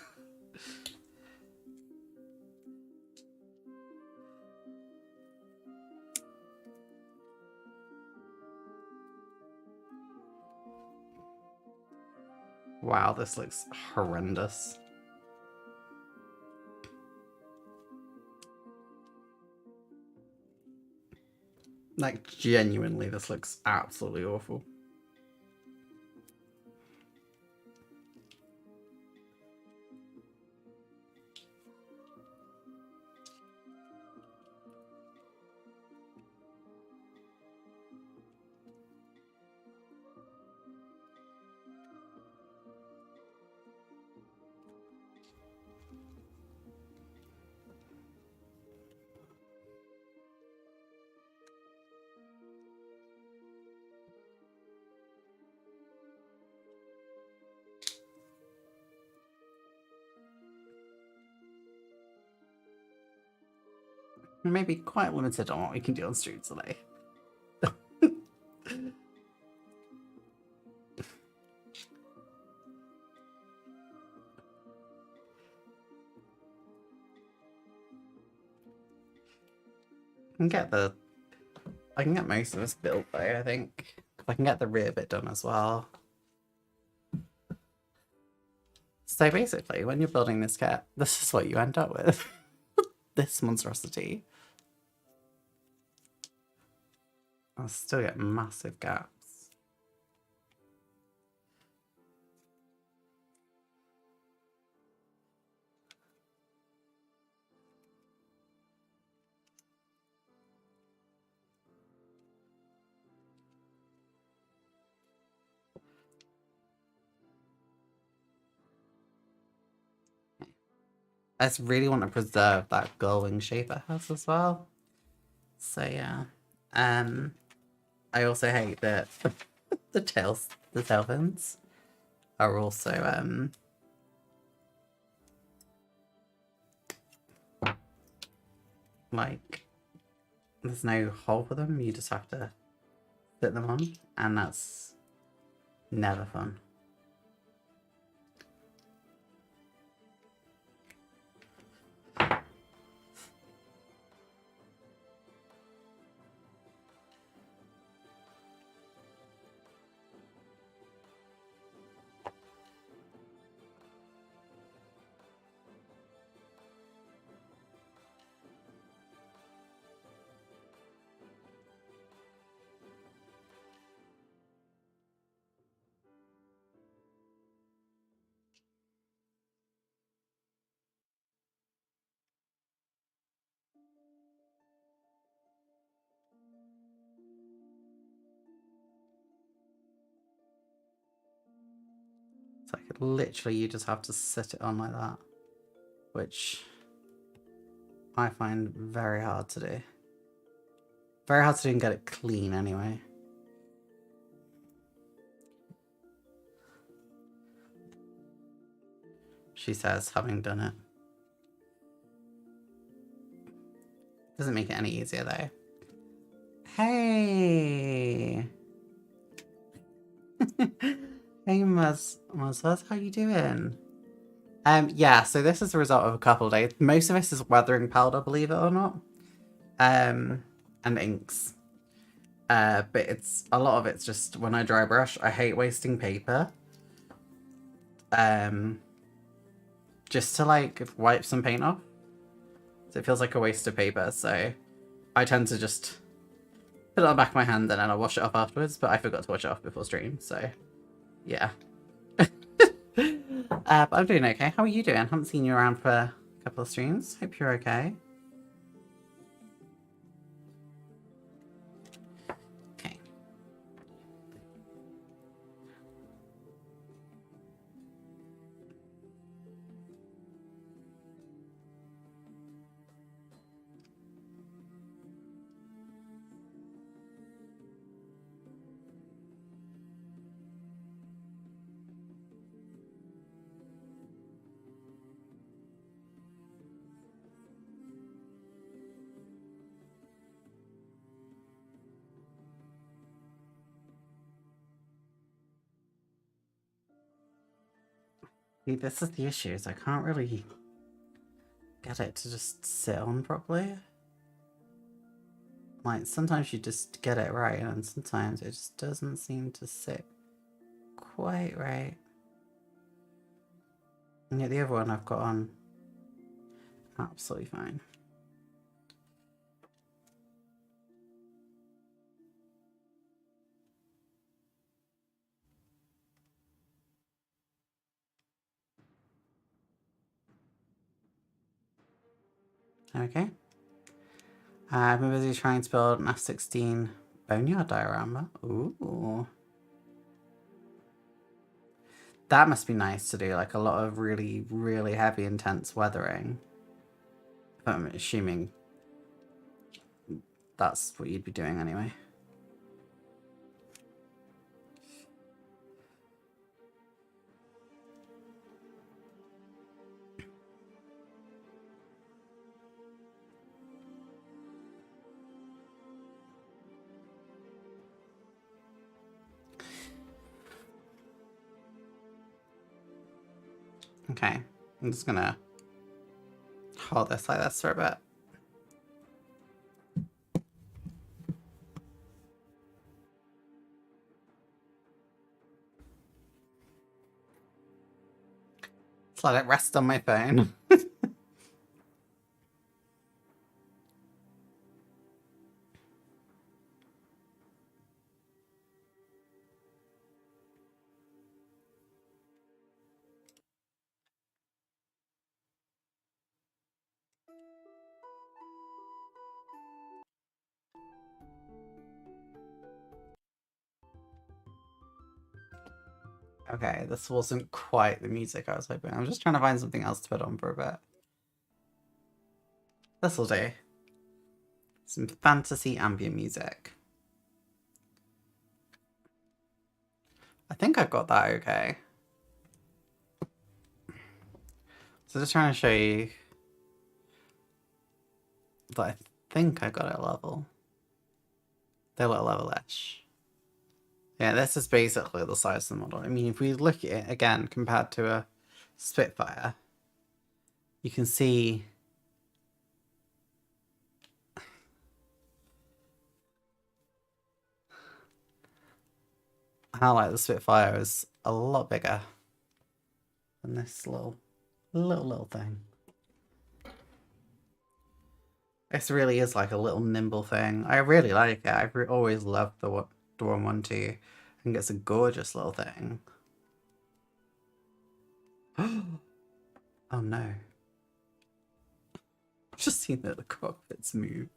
Wow, this looks horrendous. Like, genuinely, this looks absolutely awful. We may be quite limited on what we can do on stream today. I can get most of this built though, I think. I can get the rear bit done as well. So basically, when you're building this kit, this is what you end up with. This monstrosity. I'll still get massive gaps. I just really want to preserve that gull-wing shape it has as well. So yeah. I also hate that the tail fins are also like there's no hole for them. You just have to fit them on, and that's never fun. It's like literally you just have to sit it on like that, which I find very hard to do. Very hard to do and get it clean anyway. She says, having done it. Doesn't make it any easier though. Hey! Hey Muzz, how you doing? Yeah, so this is the result of a couple of days. Most of this is weathering powder, believe it or not. And inks. But it's a lot of it's just when I dry brush, I hate wasting paper. Just to like wipe some paint off. So it feels like a waste of paper, so I tend to just put it on the back of my hand and then I'll wash it off afterwards, but I forgot to wash it off before stream, so yeah. But I'm doing okay. How are you doing? I haven't seen you around for a couple of streams. Hope you're okay. Okay. See, this is the issue, is I can't really get it to just sit on properly. Like, sometimes you just get it right, and sometimes it just doesn't seem to sit quite right. And yet the other one I've got on absolutely fine. Okay. I've been busy trying to build an F16 boneyard diorama. Ooh. That must be nice to do, like a lot of really, really heavy, intense weathering. I'm assuming that's what you'd be doing anyway. Okay, I'm just gonna hold this like this for a bit. Just let it rest on my phone. Okay, this wasn't quite the music I was hoping. I'm just trying to find something else to put on for a bit. This'll do. Some fantasy ambient music. I think I've got that okay. So just trying to show you that I think I got it level. They look level-ish. Yeah, this is basically the size of the model. I mean, if we look at it again compared to a Spitfire, you can see how like the Spitfire is a lot bigger than this little thing. This really is like a little nimble thing. I really like it. I've always loved the 112. I think it's a gorgeous little thing. Oh no. I've just seen that the cockpit's moved.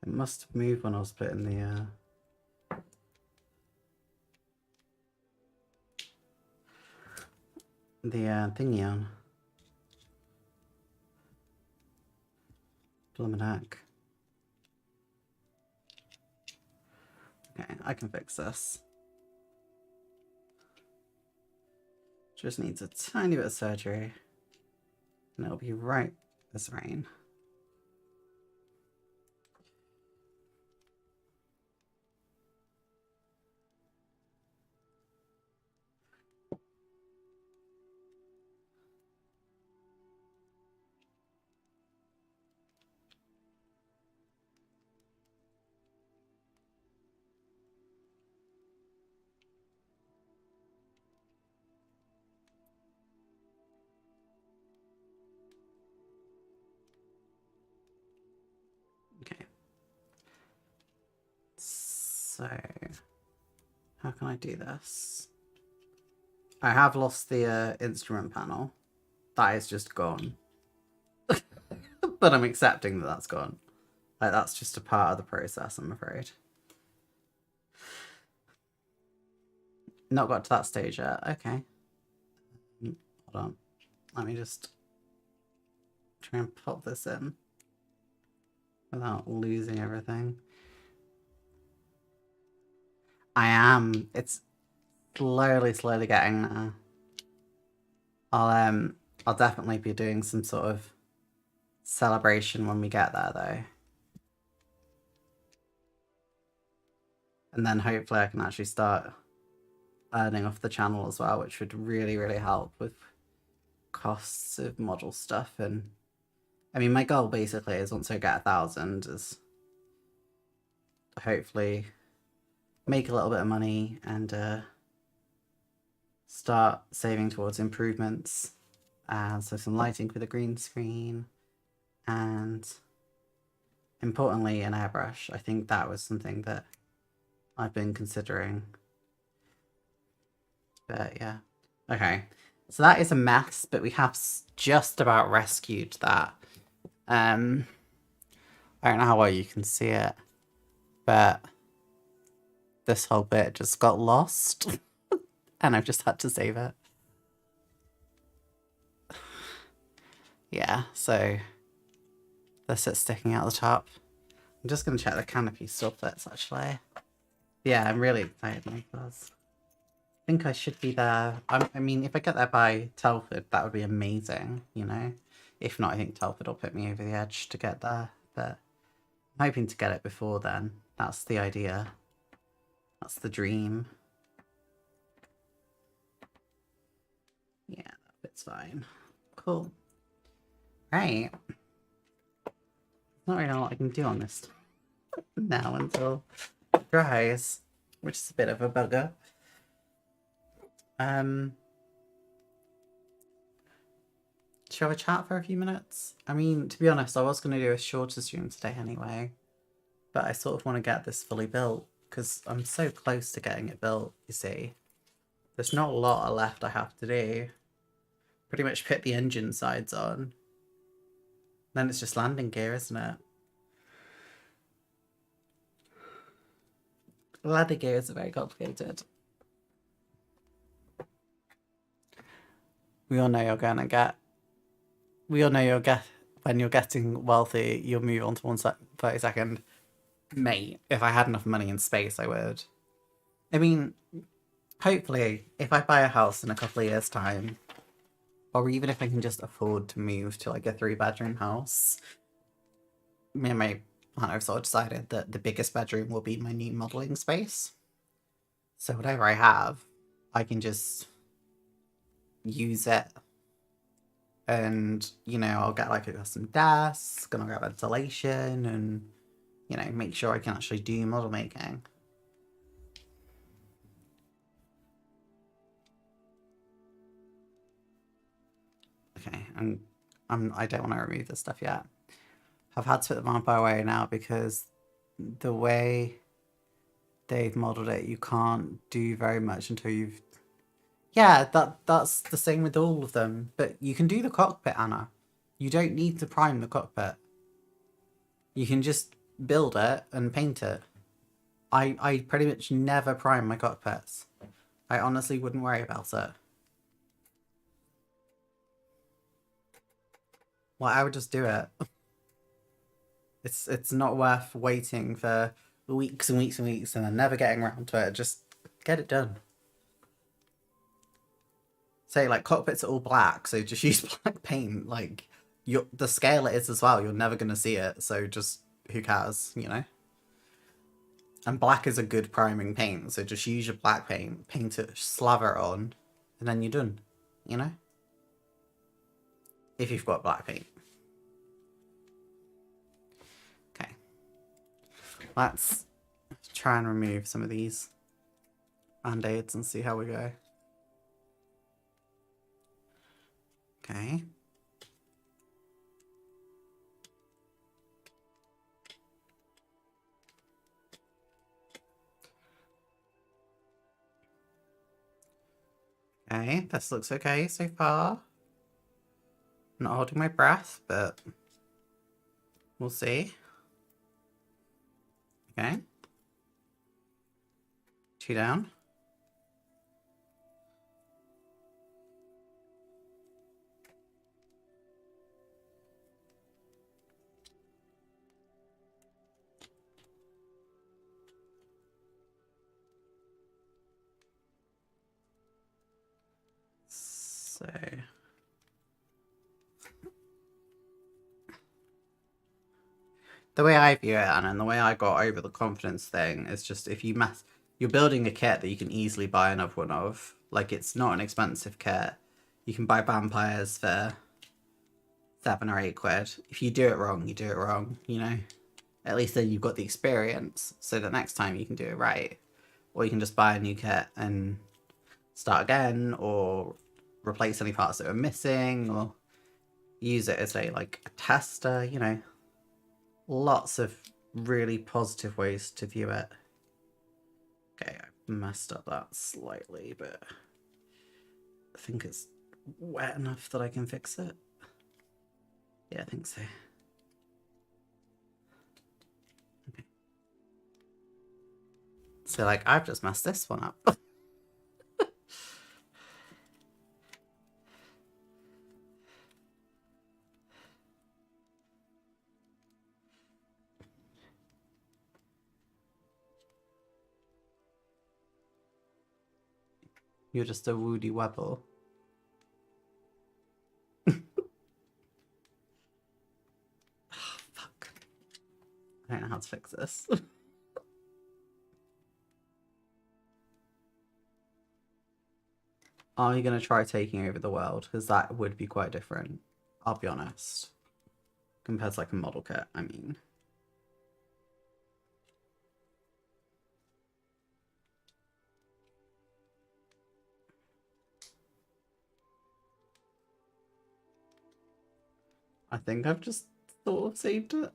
It must have moved when I was putting the thingy on. Blimmin' heck. Okay, I can fix this. Just needs a tiny bit of surgery. And it'll be right as rain. Okay. So, how can I do this? I have lost the instrument panel. That is just gone. But I'm accepting that that's gone. Like, that's just a part of the process, I'm afraid. Not got to that stage yet. Okay. Hold on. Let me just try and pop this in without losing everything. I am. It's slowly getting there. I'll definitely be doing some sort of celebration when we get there, though. And then hopefully I can actually start earning off the channel as well, which would really help with costs of model stuff. And I mean, my goal basically is once I get 1,000 is hopefully make a little bit of money and start saving towards improvements. So some lighting for the green screen, and importantly an airbrush. I think that was something that I've been considering. But yeah. Okay. So that is a mess, but we have just about rescued that. I don't know how well you can see it, but this whole bit just got lost and I've just had to save it. Yeah, so this is sticking out the top. I'm just going to check the canopy still fits, actually. Yeah, I'm really excited, Nicholas. I think I should be there. I mean, if I get there by Telford, that would be amazing, you know? If not, I think Telford will put me over the edge to get there. But I'm hoping to get it before then. That's the idea. That's the dream. Yeah, that fits fine. Cool. Right. Not really know what I can do on this now until it dries, which is a bit of a bugger. Shall we chat for a few minutes? I mean, to be honest, I was going to do a shorter stream today anyway, but I sort of want to get this fully built because I'm so close to getting it built, you see. There's not a lot left I have to do. Pretty much put the engine sides on. Then it's just landing gear, isn't it? Landing gears are very complicated. We all know you're gonna get. We all know you'll get when you're getting wealthy. You'll move on to 1 30-second. Mate, if I had enough money and space, I would. I mean, hopefully, if I buy a house in a couple of years' time, or even if I can just afford to move to like a 3-bedroom house, me and my partner have sort of decided that the biggest bedroom will be my new modelling space. So whatever I have, I can just use it. And, you know, I'll get like a custom desk, and I'll get ventilation, and, you know, make sure I can actually do model making. Okay, I don't want to remove this stuff yet. I've had to put the vampire away now because the way they've modelled it, you can't do very much until you've... Yeah, that's the same with all of them. But you can do the cockpit, Anna. You don't need to prime the cockpit. You can just build it and paint it. I pretty much never prime my cockpits. I honestly wouldn't worry about it. Well, I would just do it. It's not worth waiting for weeks and weeks and weeks and then never getting around to it. Just get it done. Say like cockpits are all black, so just use black paint. Like the scale it is as well, you're never gonna see it, so just who cares, you know? And black is a good priming paint, so just use your black paint, paint it, slather it on, and then you're done, you know? If you've got black paint. Okay. Let's try and remove some of these band-aids and see how we go. Okay. Okay, this looks okay so far. I'm not holding my breath, but we'll see. Okay. 2 down. So the way I view it, Anna, and the way I got over the confidence thing is just if you're building a kit that you can easily buy another one of. Like, it's not an expensive kit. You can buy vampires for 7 or 8 quid. If you do it wrong, you do it wrong, you know? At least then you've got the experience, so that next time you can do it right. Or you can just buy a new kit and start again, or replace any parts that are missing, or use it as a tester, you know. Lots of really positive ways to view it. Okay, I messed up that slightly, but I think it's wet enough that I can fix it. Yeah, I think so. Okay. So, I've just messed this one up. You're just a woody webble. Oh, fuck. I don't know how to fix this. Are you going to try taking over the world? Because that would be quite different. I'll be honest. Compared to a model kit, I mean. I think I've just sort of saved it.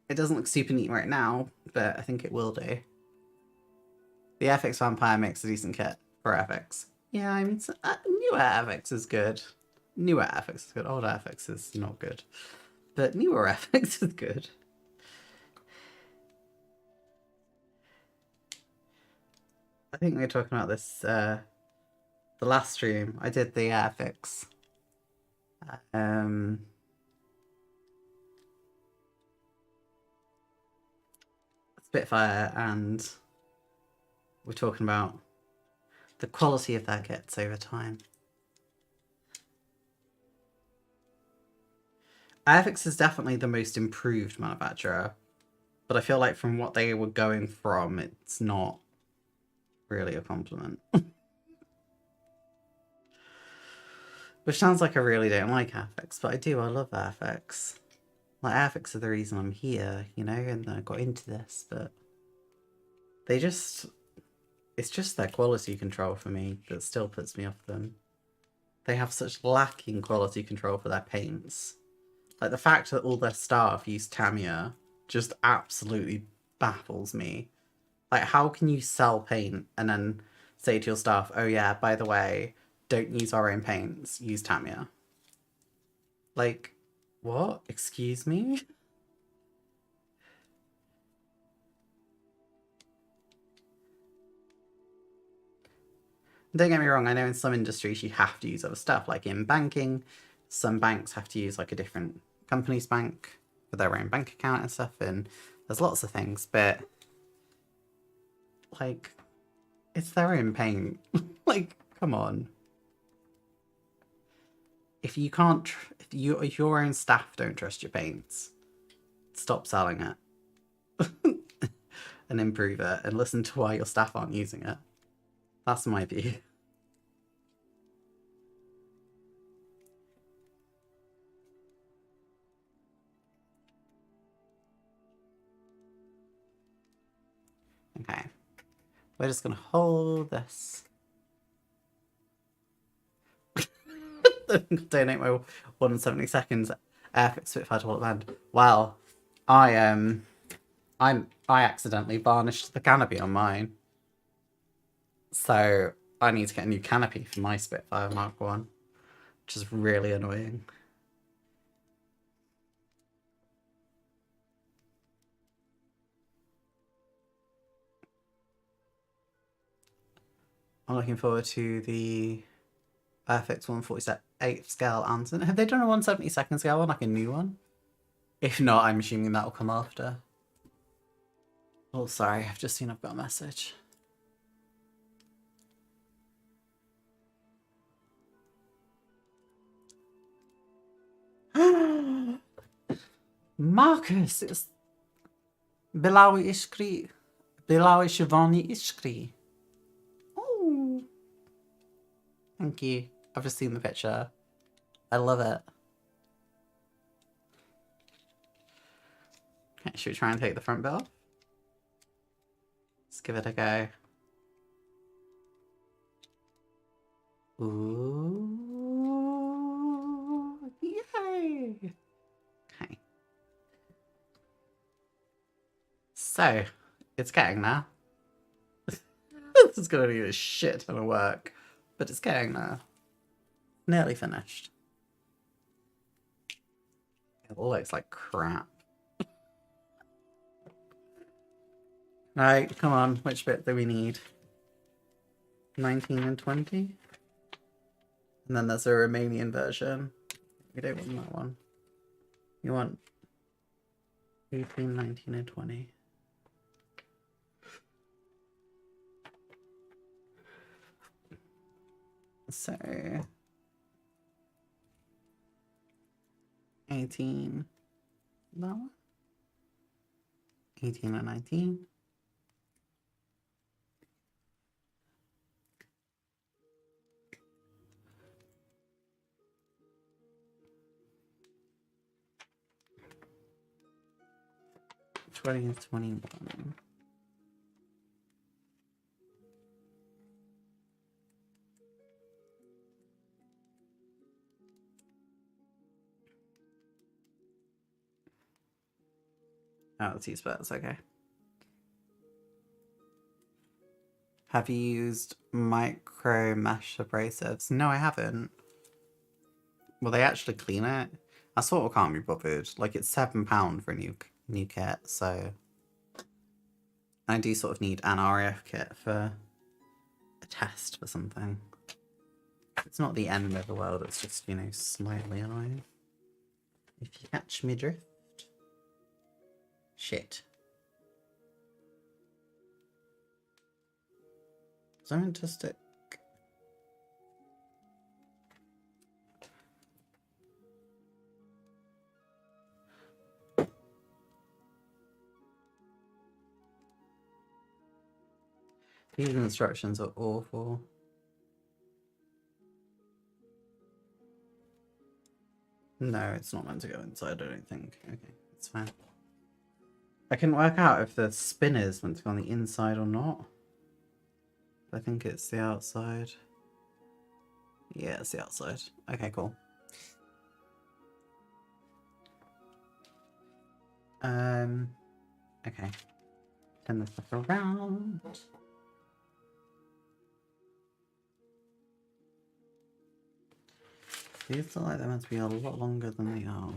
It doesn't look super neat right now, but I think it will do. The FX Vampire makes a decent kit for FX. Yeah, I mean, newer FX is good. Newer FX is good. Older FX is not good. But newer FX is good. I think we were talking about this the last stream. I did the FX. Spitfire, and we're talking about the quality of their kits over time. FX is definitely the most improved manufacturer, but I feel like from what they were going from, it's not really a compliment. Which sounds like I really don't like FX, but I do. I love FX. Like, FX are the reason I'm here, you know, and I got into this, but they just... It's just their quality control for me that still puts me off them. They have such lacking quality control for their paints. Like, the fact that all their staff use Tamiya just absolutely baffles me. Like, how can you sell paint and then say to your staff, oh yeah, by the way, don't use our own paints, use Tamiya? Like, what? Excuse me? Don't get me wrong, I know in some industries you have to use other stuff, like in banking, some banks have to use like a different company's bank for their own bank account and stuff, and there's lots of things, but like, it's their own paint. Like, come on. If you can't, if your own staff don't trust your paints, stop selling it and improve it and listen to why your staff aren't using it. That's my view. Okay. We're just gonna hold this. Donate my 170 seconds Airfix Spitfire to Wallet Band. Wow. I accidentally varnished the canopy on mine. So I need to get a new canopy for my Spitfire Mark 1, which is really annoying. I'm looking forward to the Airfix 148 scale Anson. Have they done a 172nd scale one, like a new one? If not, I'm assuming that'll come after. Oh, sorry, I've just seen I've got a message. Marcus, it's Bilawi Ishkri. Bilawi Shivani Ishkri. Oh. Thank you. I've just seen the picture. I love it. Okay, should we try and take the front bit off? Let's give it a go. Ooh. Yay! Okay. So, it's getting there. This is gonna need a shit ton of work, but it's getting there. Nearly finished. It looks like crap. Right, come on, which bit do we need? 19 and 20? And then there's a Romanian version. We don't want that one. You want 18, 19, and 20. So 18, that one? 18 and 19. Twenty and 21. Oh, it's used, but it's okay. Have you used micro mesh abrasives? No, I haven't. Will they actually clean it? I sort of can't be bothered. Like, it's £7 for a new kit, so I do sort of need an RAF kit for a test for something. It's not the end of the world, it's just, you know, slightly annoying. If you catch me drift. Shit. Something to stick. These instructions are awful. No, it's not meant to go inside, I don't think. Okay, it's fine. I can work out if the spin is meant to go on the inside or not. I think it's the outside. Yeah, it's the outside. Okay, cool. Okay. Turn this stuff around. These look like they're meant to be a lot longer than they are.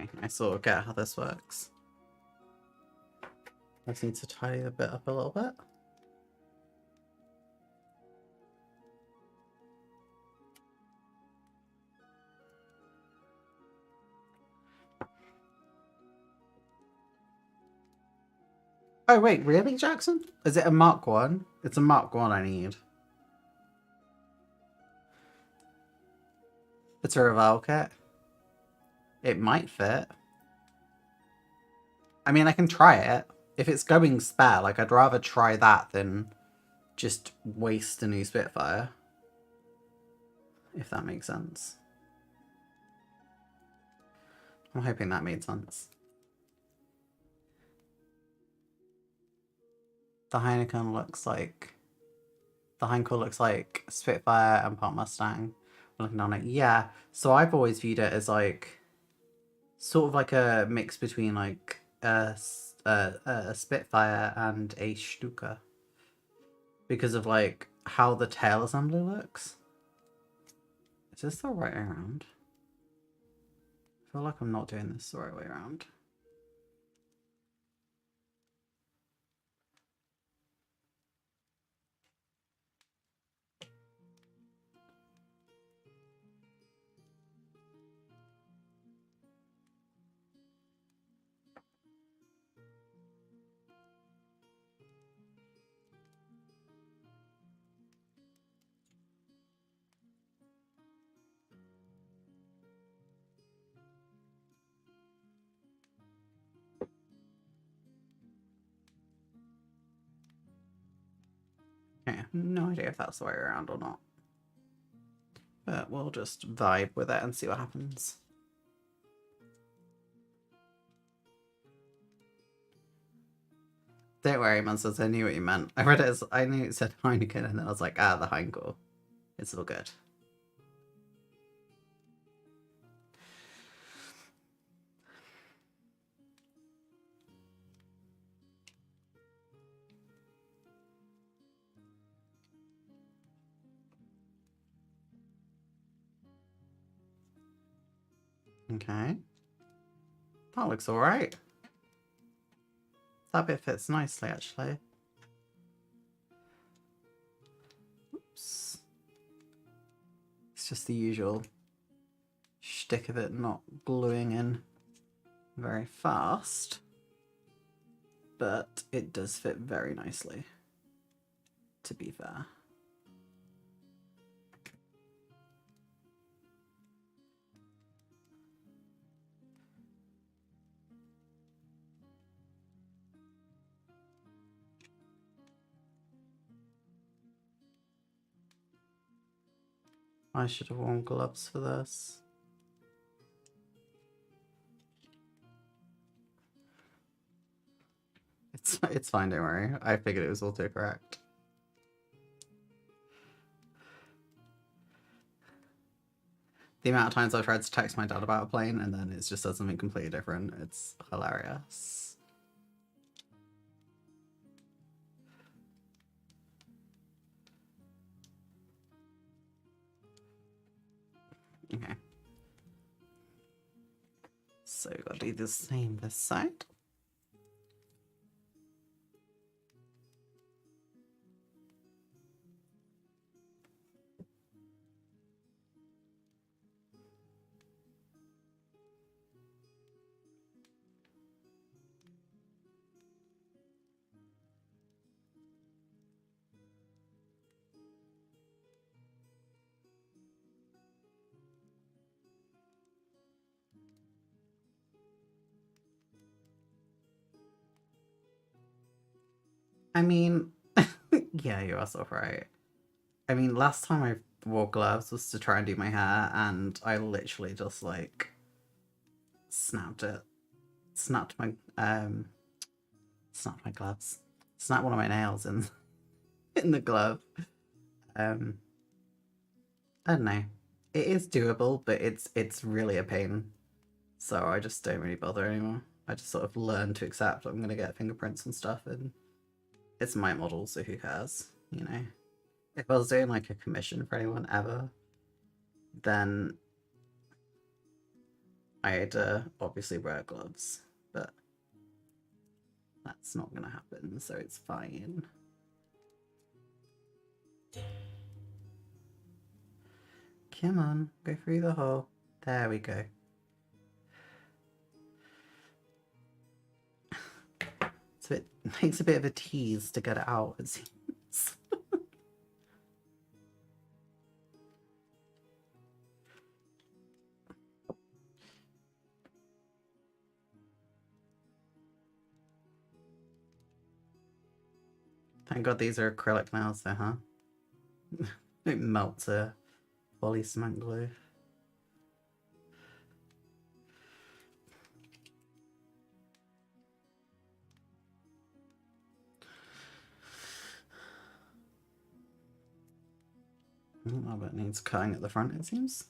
Okay, I sort of get how this works. I just need to tie a bit up a little bit. Oh wait, really, Jackson? Is it a Mark 1? It's a Mark 1 I need. It's a Reval kit. It might fit. I mean, I can try it. If it's going spare, like, I'd rather try that than just waste a new Spitfire. If that makes sense. I'm hoping that made sense. The Heineken looks like... The Heinkel looks like Spitfire and Part Mustang. Looking down it. Yeah, so I've always viewed it as, like, sort of like a mix between, like, a Spitfire and a Stuka. Because of, like, how the tail assembly looks. Is this the right way around? I feel like I'm not doing this the right way around. Okay, no idea if that's the way around or not. But we'll just vibe with it and see what happens. Don't worry, Monsters, I knew what you meant. I read it as, I knew it said Heineken, and then I was like, ah, the Heinkel. It's all good. Okay. That looks alright. That bit fits nicely, actually. Oops. It's just the usual shtick of it not gluing in very fast. But it does fit very nicely, to be fair. I should have worn gloves for this. It's fine, don't worry. I figured it was autocorrect. The amount of times I've tried to text my dad about a plane and then it's just said something completely different. It's hilarious. Okay. So we've got to do the same this side. I mean, yeah, you are so right. I mean, last time I wore gloves was to try and do my hair, and I literally just like snapped it, snapped my snapped my gloves, snapped one of my nails in in the glove. Um, I don't know. It is doable, but it's really a pain. So I just don't really bother anymore. I just sort of learn to accept I'm gonna get fingerprints and stuff, and it's my model, so who cares, you know? If I was doing like a commission for anyone ever, then I'd obviously wear gloves, but that's not gonna happen, so it's fine. Come on, go through the hole. There we go. So it takes a bit of a tease to get it out, it seems. Thank God these are acrylic nails though, huh? It melts a poly cement glue. Oh, but it needs cutting at the front, it seems.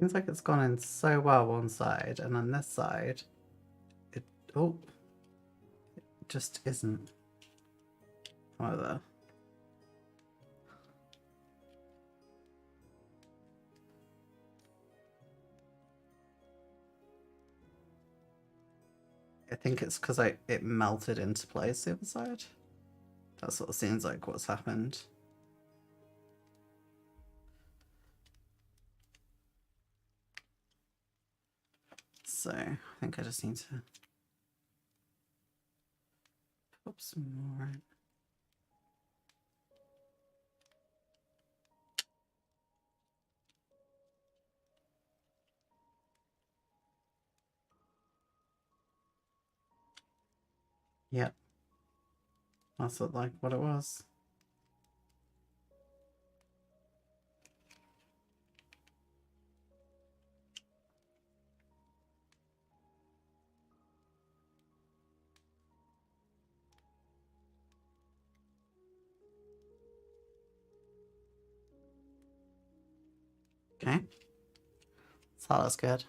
Seems like it's gone in so well one side, and on this side, it just isn't. However, I think it's because it melted into place the other side. That sort of seems like what's happened. So I think I just need to pop some more in. Yep. That's like what it was. Okay. So that's good.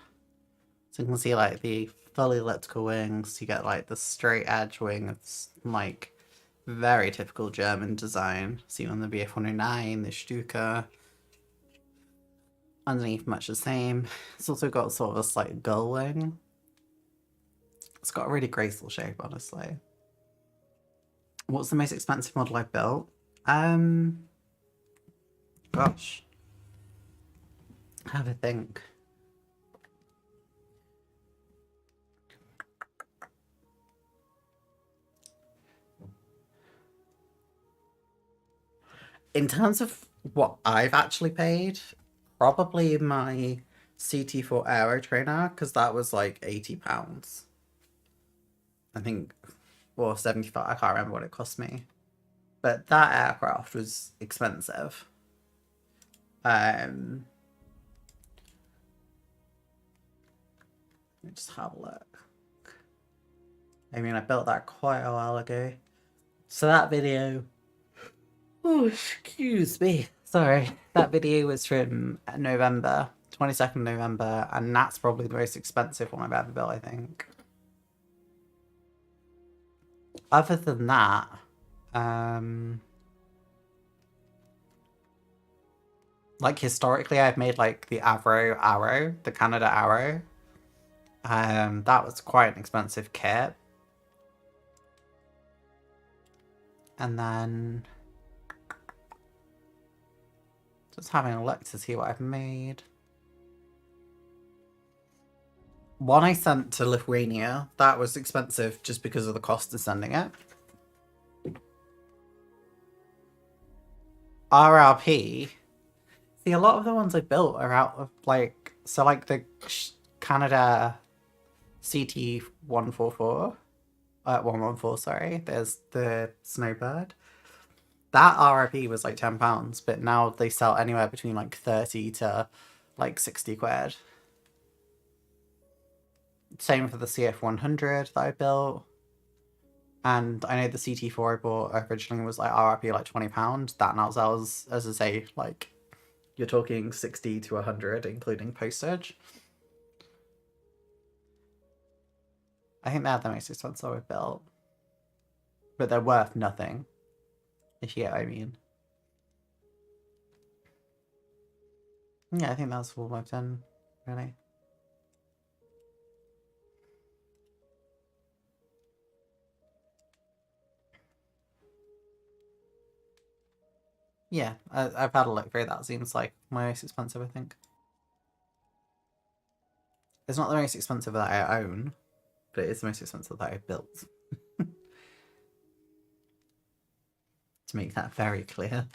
So you can see like the fully elliptical wings. You get like the straight edge wing. It's like very typical German design. Seen on the BF-109, the Stuka. Underneath, much the same. It's also got sort of a slight gull wing. It's got a really graceful shape, honestly. What's the most expensive model I've built? Gosh. Have a think. In terms of what I've actually paid, probably my CT4 Aero trainer, because that was like £80. I think, or 75, I can't remember what it cost me. But that aircraft was expensive. Let me just have a look. I mean, I built that quite a while ago. So that video... Oh, excuse me. Sorry. That video was from November, 22nd November, and that's probably the most expensive one I've ever built, I think. Other than that, like historically, I've made like the Avro Arrow, the Canada Arrow. That was quite an expensive kit. And then just having a look to see what I've made. One I sent to Lithuania, that was expensive just because of the cost of sending it. RRP. See, a lot of the ones I built are out of like, so like the Canada CT144, 114, sorry. There's the Snowbird. That RRP was like £10, but now they sell anywhere between like 30 to like 60 quid. Same for the CF100 that I built. And I know the CT4 I bought originally was like RRP like £20. That now sells, as I say, like you're talking 60 to 100, including postage. I think they're the most expensive I've built. But they're worth nothing, if you get what I mean. Yeah, I think that's all I've done, really. Yeah, I've had a look through. That seems like my most expensive, I think. It's not the most expensive that I own, but it is the most expensive that I've built. To make that very clear.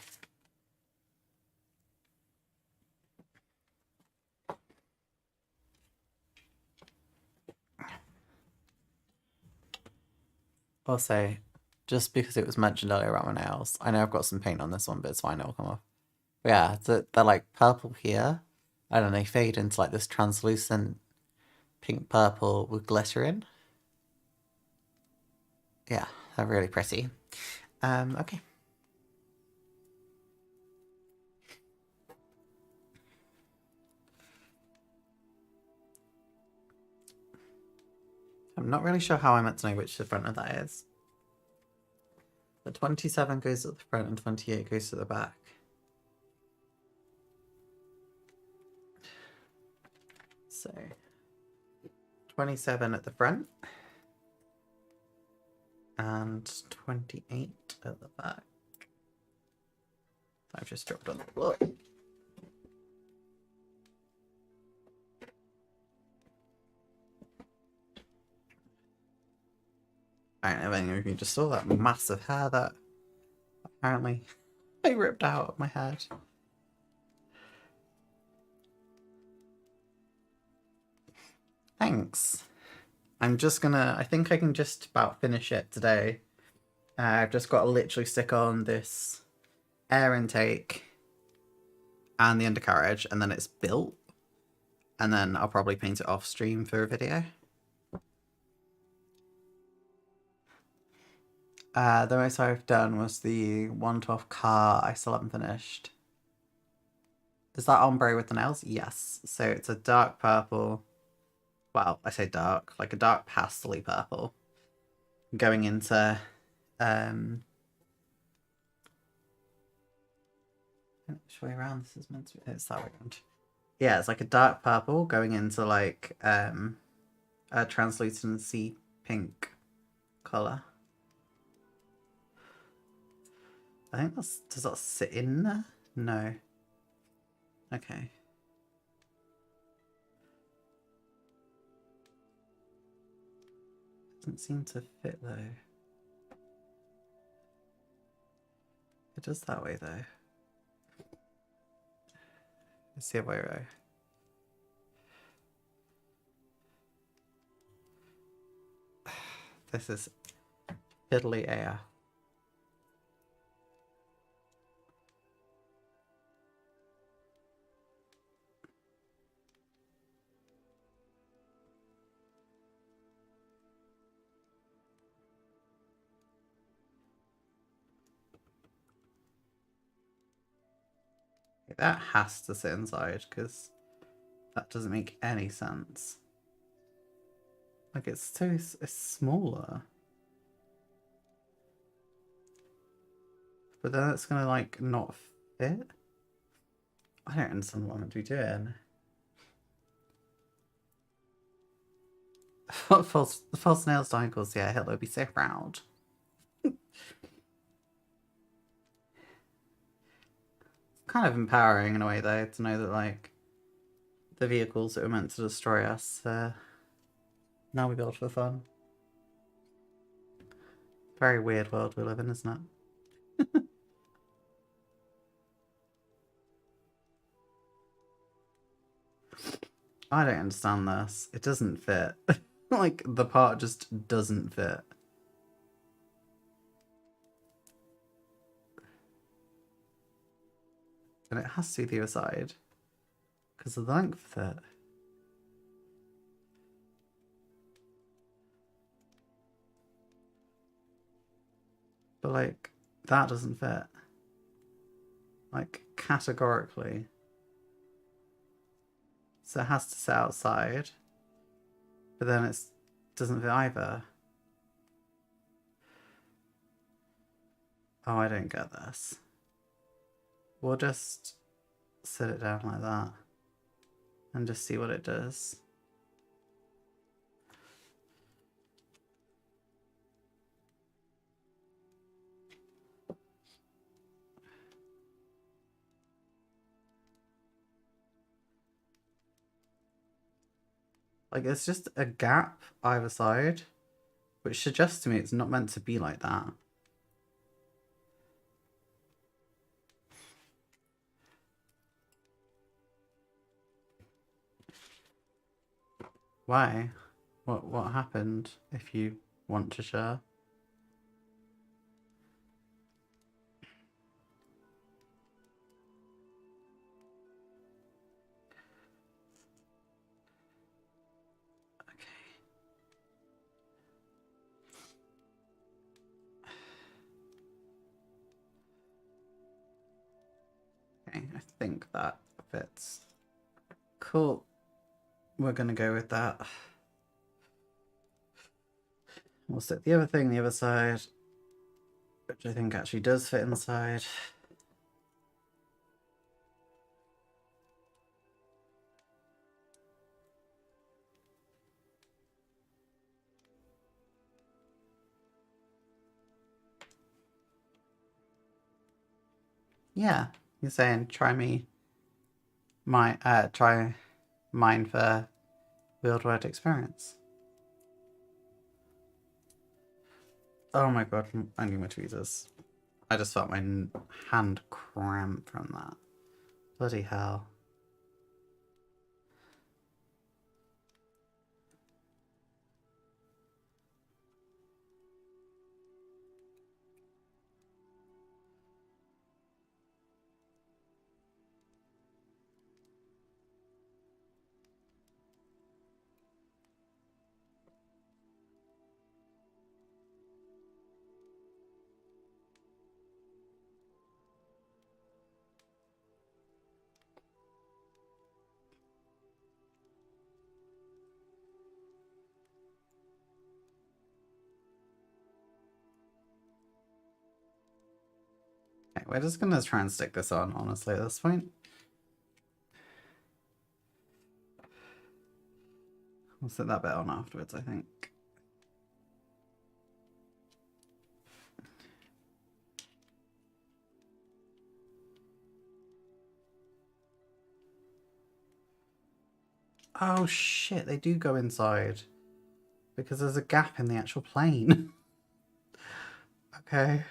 Also, just because it was mentioned earlier about my nails, I know I've got some paint on this one, but it's fine, it'll come off. But yeah, they're like purple here, and then they fade into like this translucent pink purple with glitter in. Yeah, they're really pretty. Okay. I'm not really sure how I meant to know which the front of that is. But 27 goes at the front and 28 goes to the back. So 27 at the front and 28 at the back. I've just dropped on the floor. I don't know if any of you just saw that massive hair that apparently I ripped out of my head. Thanks. I'm just gonna, I think I can just about finish it today. I've just got to literally stick on this air intake and the undercarriage, and then it's built. And then I'll probably paint it off stream for a video. The most I've done was the 112 car. I still haven't finished. Is that ombre with the nails? Yes. So it's a dark purple well, I say dark, like a dark pastely purple, going into which way around this is meant to be? It's that way around. Yeah, it's like a dark purple going into like a translucency pink colour. I think that's, does that sit in there? No. Okay. Doesn't seem to fit though. It does that way though. It's the other way around. This is fiddly AF. That has to sit inside because that doesn't make any sense. Like it's smaller. But then it's gonna like not fit. I don't understand what I'm meant to be doing. false nails to Heinkels, yeah, Hitler would be so proud. Kind of empowering in a way though, to know that like the vehicles that were meant to destroy us, now we build for fun. Very weird world we live in, isn't it? I don't understand this. It doesn't fit. Like the part just doesn't fit. And it has to be the other side because of the length of it. But like that doesn't fit. Like categorically. So it has to sit outside. But then it doesn't fit either. Oh, I don't get this. We'll just sit it down like that and just see what it does. Like it's just a gap either side, which suggests to me it's not meant to be like that. Why? What happened, if you want to share? Okay, I think that fits. Cool. We're gonna go with that. We'll stick the other thing the other side, which I think actually does fit inside. Yeah, you're saying try mine for Real World Experience. Oh my god, I need my tweezers. I just felt my hand cramp from that. Bloody hell. we're just gonna try and stick this on, honestly, at this point. We'll set that bit on afterwards, I think. Oh shit, they do go inside. Because there's a gap in the actual plane. Okay.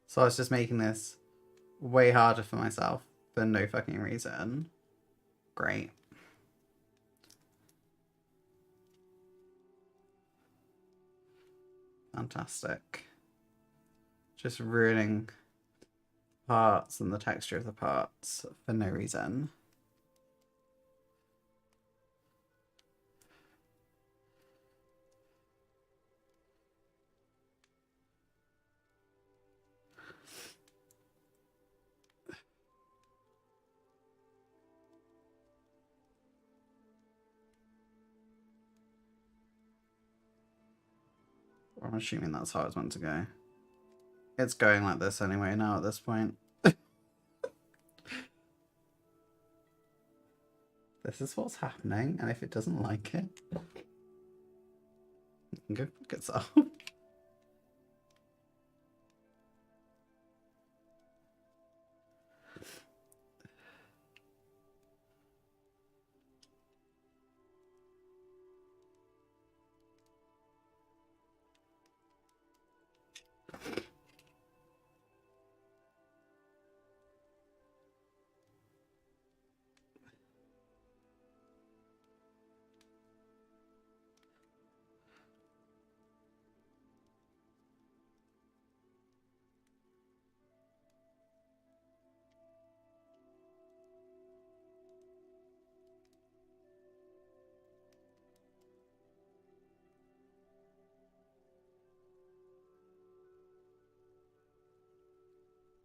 So I was just making this way harder for myself for no fucking reason. Great. Fantastic. Just ruining parts and the texture of the parts for no reason. I'm assuming that's how it's meant to go. It's going like this anyway now at this point. This is what's happening, and if it doesn't like it, it can go fuck itself.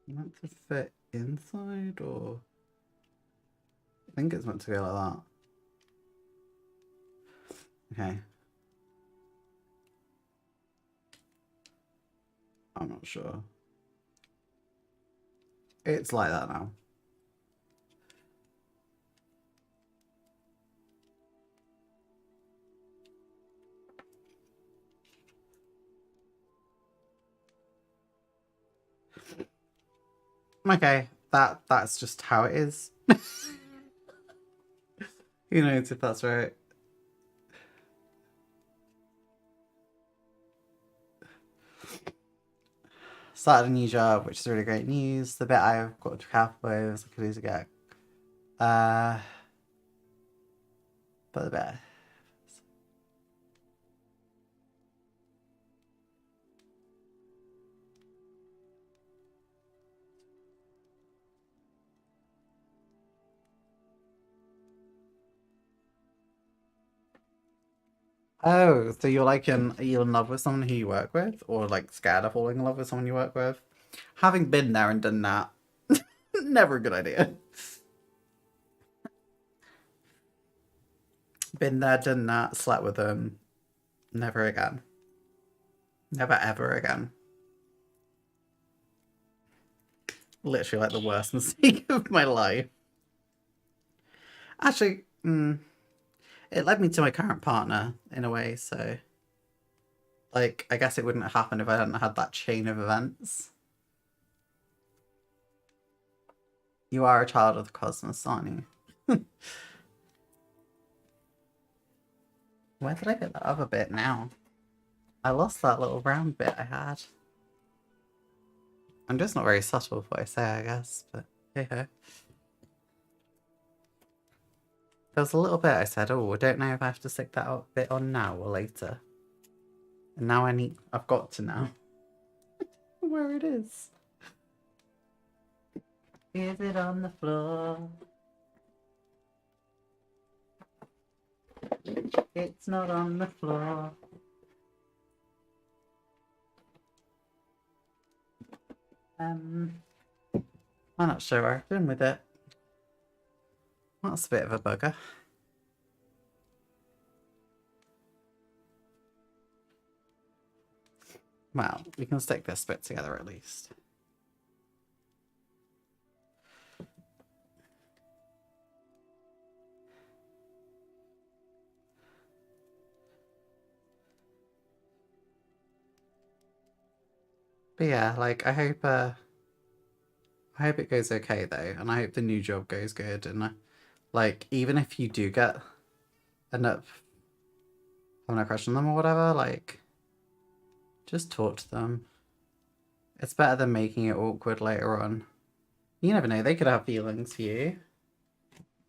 Meant to fit inside, or I think it's meant to go like that. Okay. I'm not sure. It's like that now. Okay, that's just how it is. Who knows if that's right? Started a new job, which is really great news. The bit I've got to cap with is I could lose a gag. But the bit. Oh, so you're like you're in love with someone who you work with, or like scared of falling in love with someone you work with? Having been there and done that, never a good idea. Been there, done that, slept with them, never again. Never ever again. Literally like the worst mistake of my life. Actually, it led me to my current partner in a way, so like I guess it wouldn't have happened if I hadn't had that chain of events. You are a child of the cosmos, aren't you? Where did I get that other bit now? I lost that little round bit I had. I'm just not very subtle with what I say, I guess, but hey ho. There was a little bit I said, oh, I don't know if I have to stick that bit on now or later. And now I've got to know where it is. Is it on the floor? It's not on the floor. I'm not sure where I've been with it. That's a bit of a bugger. Well, we can stick this bit together at least. But yeah, like I hope it goes okay though, and I hope the new job goes good. And like even if you do end up having a crush on them or whatever, like just talk to them. It's better than making it awkward later on. You never know, they could have feelings for you.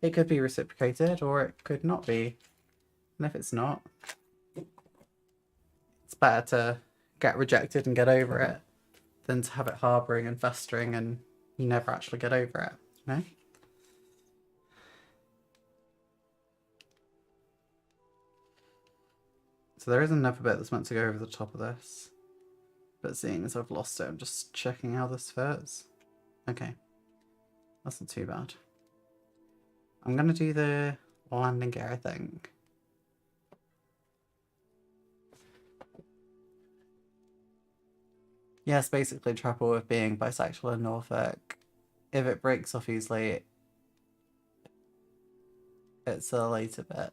It could be reciprocated or it could not be. And if it's not, it's better to get rejected and get over it than to have it harbouring and festering and you never actually get over it, you know? So there is another bit that's meant to go over the top of this. But seeing as I've lost it, I'm just checking how this fits. Okay. That's not too bad. I'm going to do the landing gear, I think. Yes, basically trouble with being bisexual in Norfolk. If it breaks off easily, it's a later bit.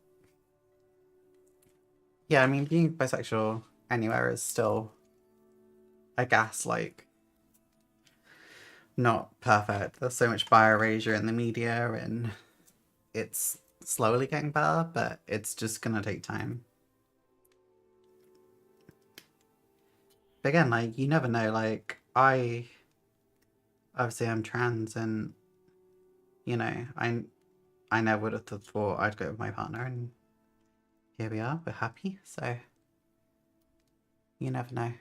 Yeah, I mean, being bisexual anywhere is still, I guess, like, not perfect. There's so much bi-erasure in the media and it's slowly getting better, but it's just gonna take time. But again, like, you never know, like, obviously I'm trans and, you know, I never would have thought I'd go with my partner and here we are, we're happy, so you never know.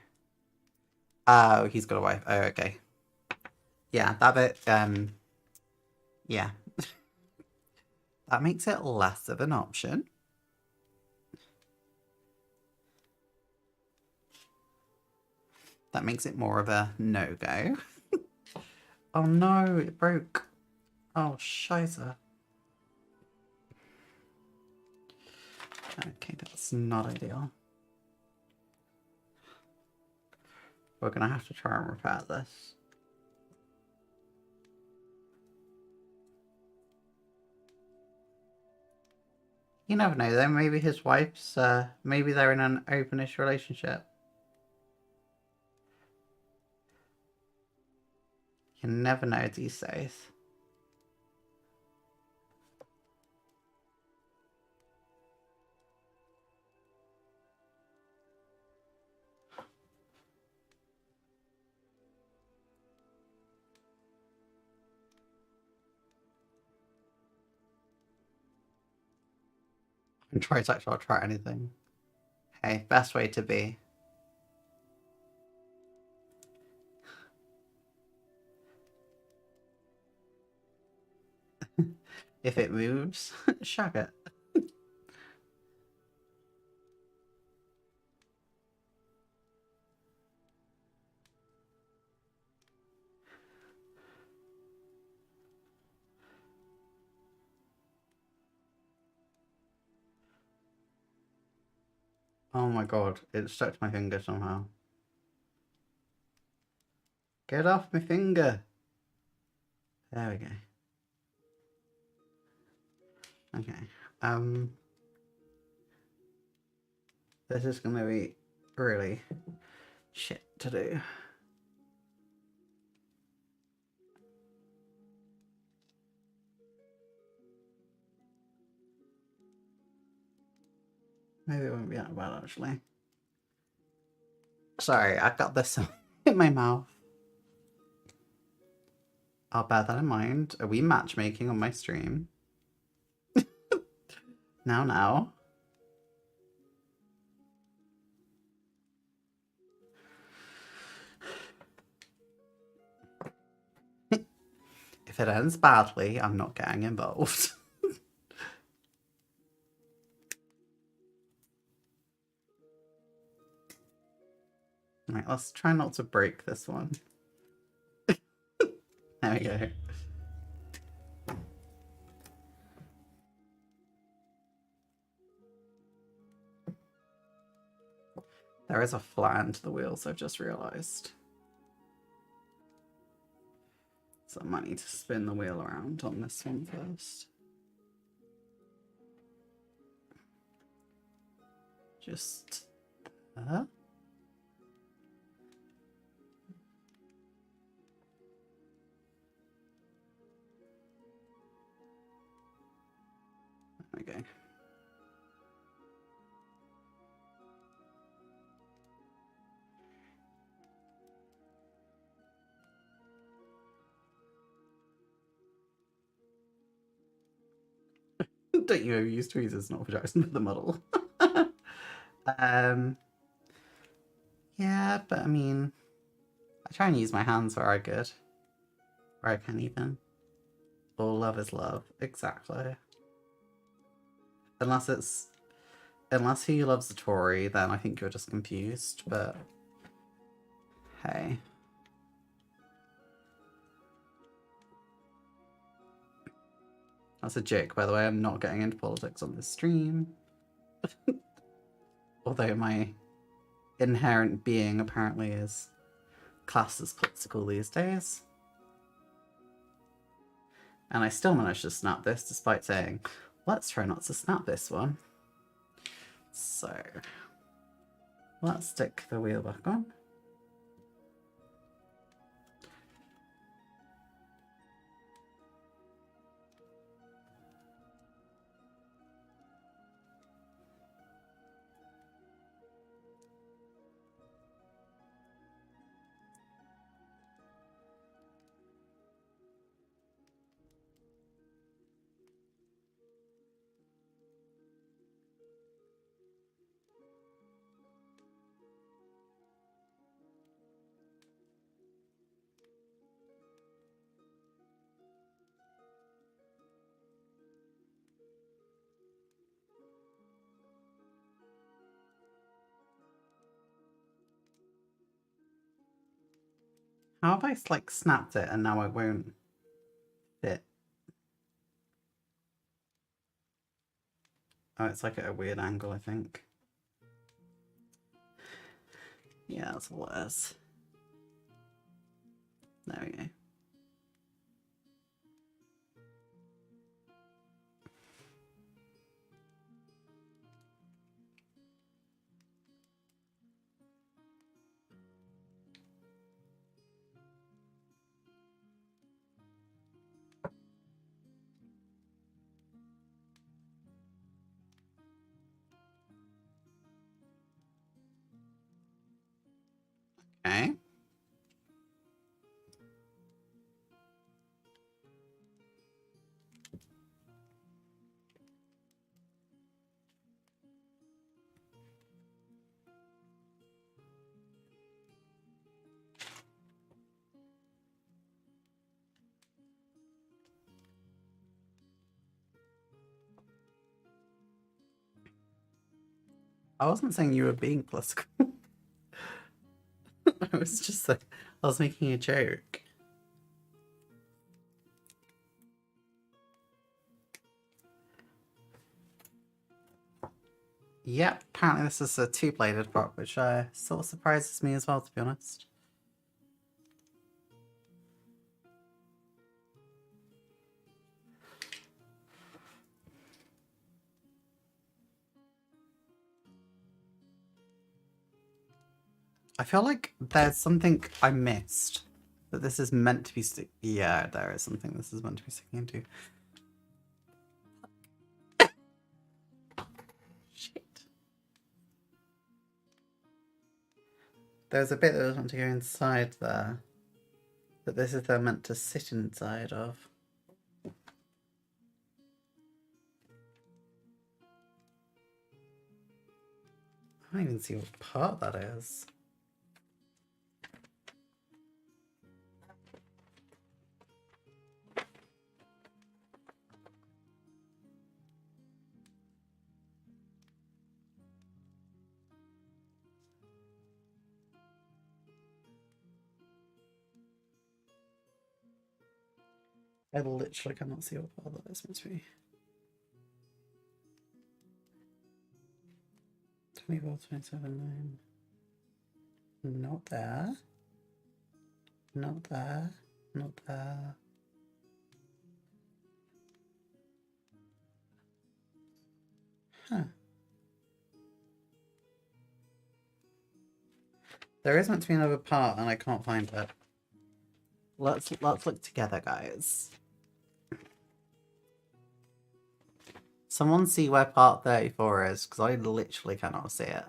Oh, he's got a wife. Oh, okay. Yeah, that bit, yeah. That makes it less of an option. That makes it more of a no-go. Oh no, it broke. Oh, scheisse. Okay, that's not ideal. We're gonna have to try and repair this. You never know though, maybe his wife's, maybe they're in an openish relationship. You never know these days. And trisexual, I'll try anything. Hey, best way to be. If it moves, shag it. Oh my god, it stuck to my finger somehow. Get off my finger! There we go. Okay. This is gonna be really shit to do. Maybe it won't be that bad actually. Sorry, I got this in my mouth. I'll bear that in mind. Are we matchmaking on my stream? Now. If it ends badly, I'm not getting involved. Right, let's try not to break this one. There we go. There is a flat end to the wheels, I've just realised. So I might need to spin the wheel around on this one first. Just there. There we go. Don't you overuse tweezers, not for Jackson, but the model. Yeah, but I mean, I try and use my hands where I could. Where I can even. All love is love. Exactly. Unless he loves the Tory, then I think you're just confused, but hey. That's a joke, by the way. I'm not getting into politics on this stream. Although my inherent being apparently is classed as political these days. And I still managed to snap this despite saying, let's try not to snap this one. So let's stick the wheel back on. How have I like snapped it and now it won't fit? Oh, it's like at a weird angle, I think. Yeah, that's all it is. There we go. Okay. I wasn't saying you were being political. I was just like, I was making a joke. Yep, apparently this is a two-bladed prop, which sort of surprises me as well, to be honest. I feel like there's something I missed. That this is meant to be yeah, there is something this is meant to be sticking into. Shit. There's a bit that was meant to go inside there. That this is they're meant to sit inside of. I don't even see what part that is. I literally cannot see what part that is meant to be. 24, 27, 9. Not there. Not there. Not there. Huh. There is meant to be another part and I can't find it. Let's look together, guys. Someone see where part 34 is, because I literally cannot see it.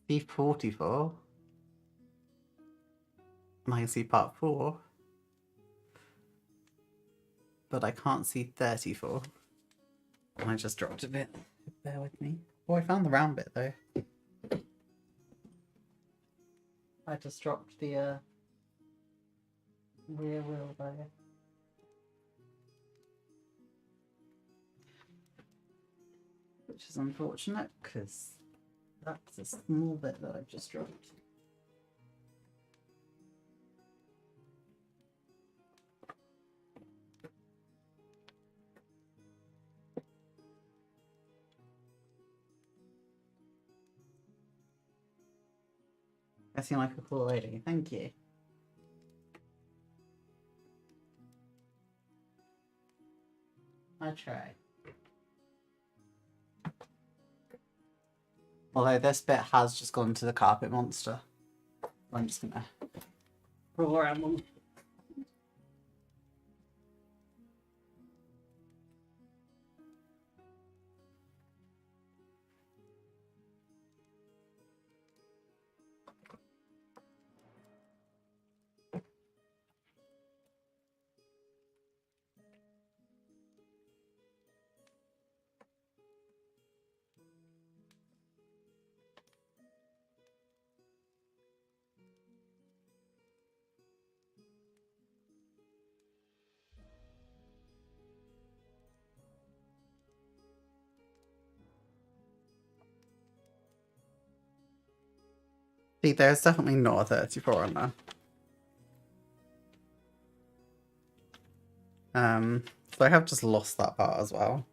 See 44. And I can see part 4. But I can't see 34. And I just dropped a bit. Bear with me. Oh, I found the round bit though. I just dropped the rear wheel there. Which is unfortunate because that's a small bit that I've just dropped. I seem like a cool lady. Thank you. I try. Although this bit has just gone to the carpet monster. I'm just gonna roll around them. See, there's definitely not a 34 on there. So I have just lost that part as well.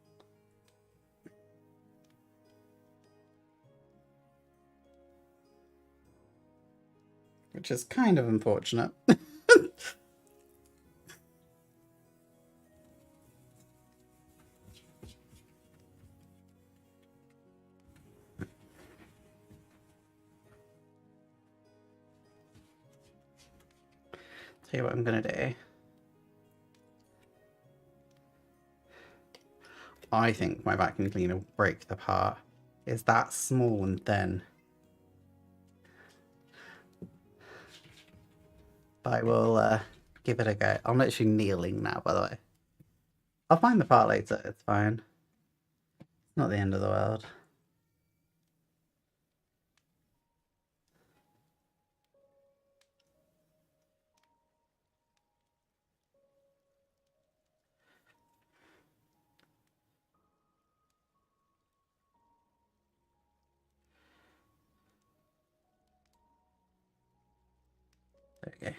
Which is kind of unfortunate. Tell you what I'm gonna do. I think my vacuum cleaner will break the part. It's that small and thin. But I will give it a go. I'm literally kneeling now, by the way. I'll find the part later, it's fine. It's not the end of the world. There we go.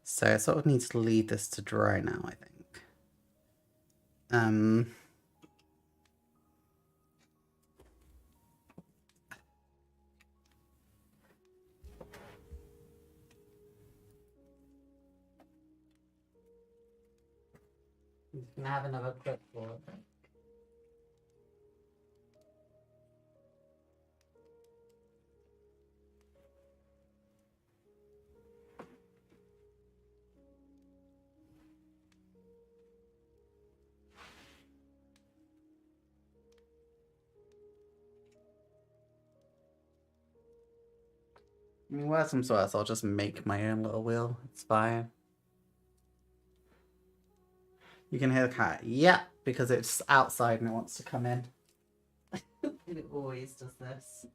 So I sort of need to leave this to dry now, I think. You can have another clip for it. I mean, worse comes to worse, I'll just make my own little wheel. It's fine. You can hear the cat. Yeah, because it's outside and it wants to come in. It always does this.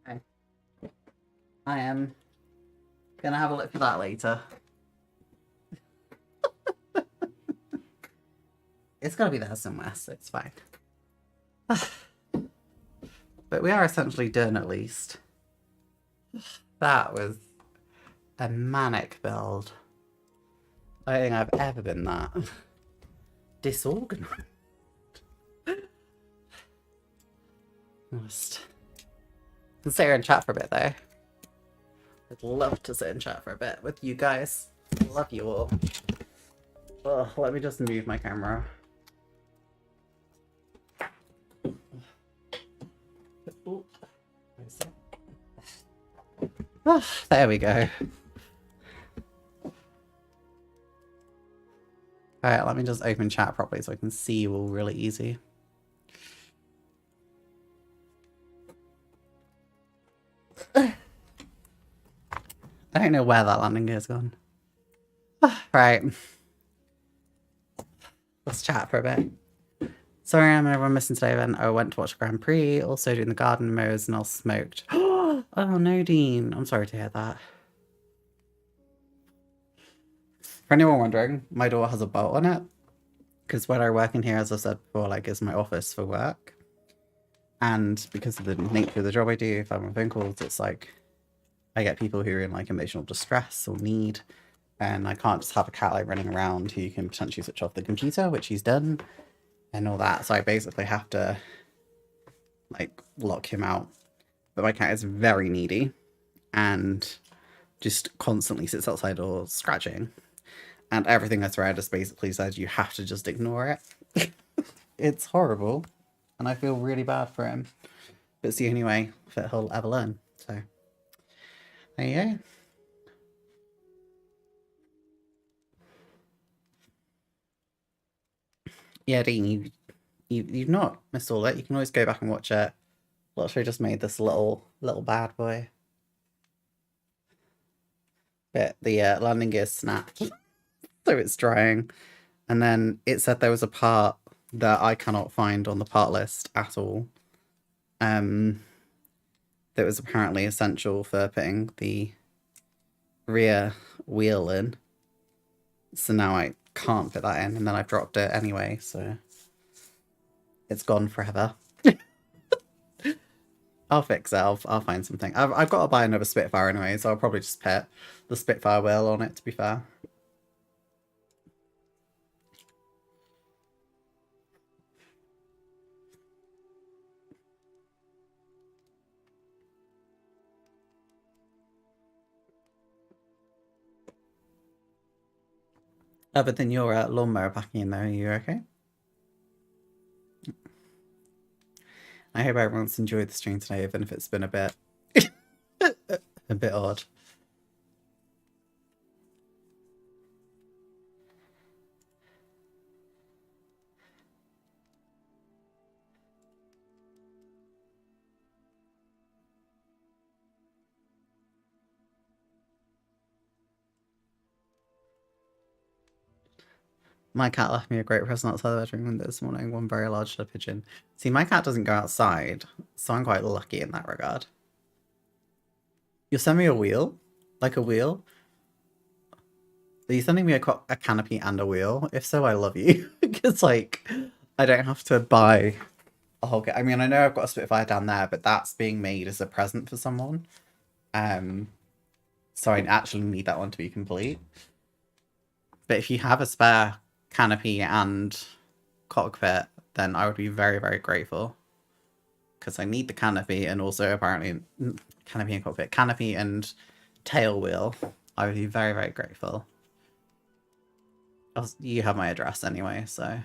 Okay. I am gonna have a look for that later. It's gotta be there somewhere, so it's fine. But we are essentially done at least. That was a manic build. I don't think I've ever been that disorganized. Just can sit here and chat for a bit though. I'd love to sit and chat for a bit with you guys. Love you all. Oh, let me just move my camera. Oh, there we go. Alright, let me just open chat properly so I can see you all really easy. I don't know where that landing gear's gone. Right. Let's chat for a bit. Sorry, I'm everyone missing today then. I went to watch Grand Prix, also doing the garden mows and all smoked. Oh no, Dean. I'm sorry to hear that. For anyone wondering, my door has a bolt on it. Because when I work in here, as I said before, like, is my office for work. And because of the nature of the job I do, if I'm on phone calls, it's like I get people who are in like emotional distress or need, and I can't just have a cat like running around who can potentially switch off the computer, which he's done, and all that. So I basically have to like lock him out. But my cat is very needy and just constantly sits outside or scratching. And everything I read just basically says you have to just ignore it. It's horrible. And I feel really bad for him. But it's the only way that he'll ever learn. So, there you go. Yeah, Dean, you've not missed all that. You can always go back and watch it. Lottery just made this little bad boy. But the landing gear snapped. So it's drying. And then it said there was a part that I cannot find on the part list at all. That was apparently essential for putting the rear wheel in. So now I can't put that in, and then I've dropped it anyway, so it's gone forever. I'll fix it. I'll find something. I've got to buy another Spitfire anyway, so I'll probably just put the Spitfire wheel on it, to be fair. Other than your lawnmower packing in there, are you okay? I hope everyone's enjoyed the stream today, even if it's been a bit a bit odd. My cat left me a great present outside the bedroom window this morning, one very large pigeon. See, my cat doesn't go outside, so I'm quite lucky in that regard. You'll send me a wheel? Like a wheel? Are you sending me a canopy and a wheel? If so, I love you. Because, like, I don't have to buy a whole kit. I mean, I know I've got a Spitfire down there, but that's being made as a present for someone. So I actually need that one to be complete. But if you have a spare canopy and cockpit, then I would be very, very grateful. Because I need the canopy, and also apparently canopy and cockpit. Canopy and tail wheel. I would be very, very grateful. You have my address anyway, so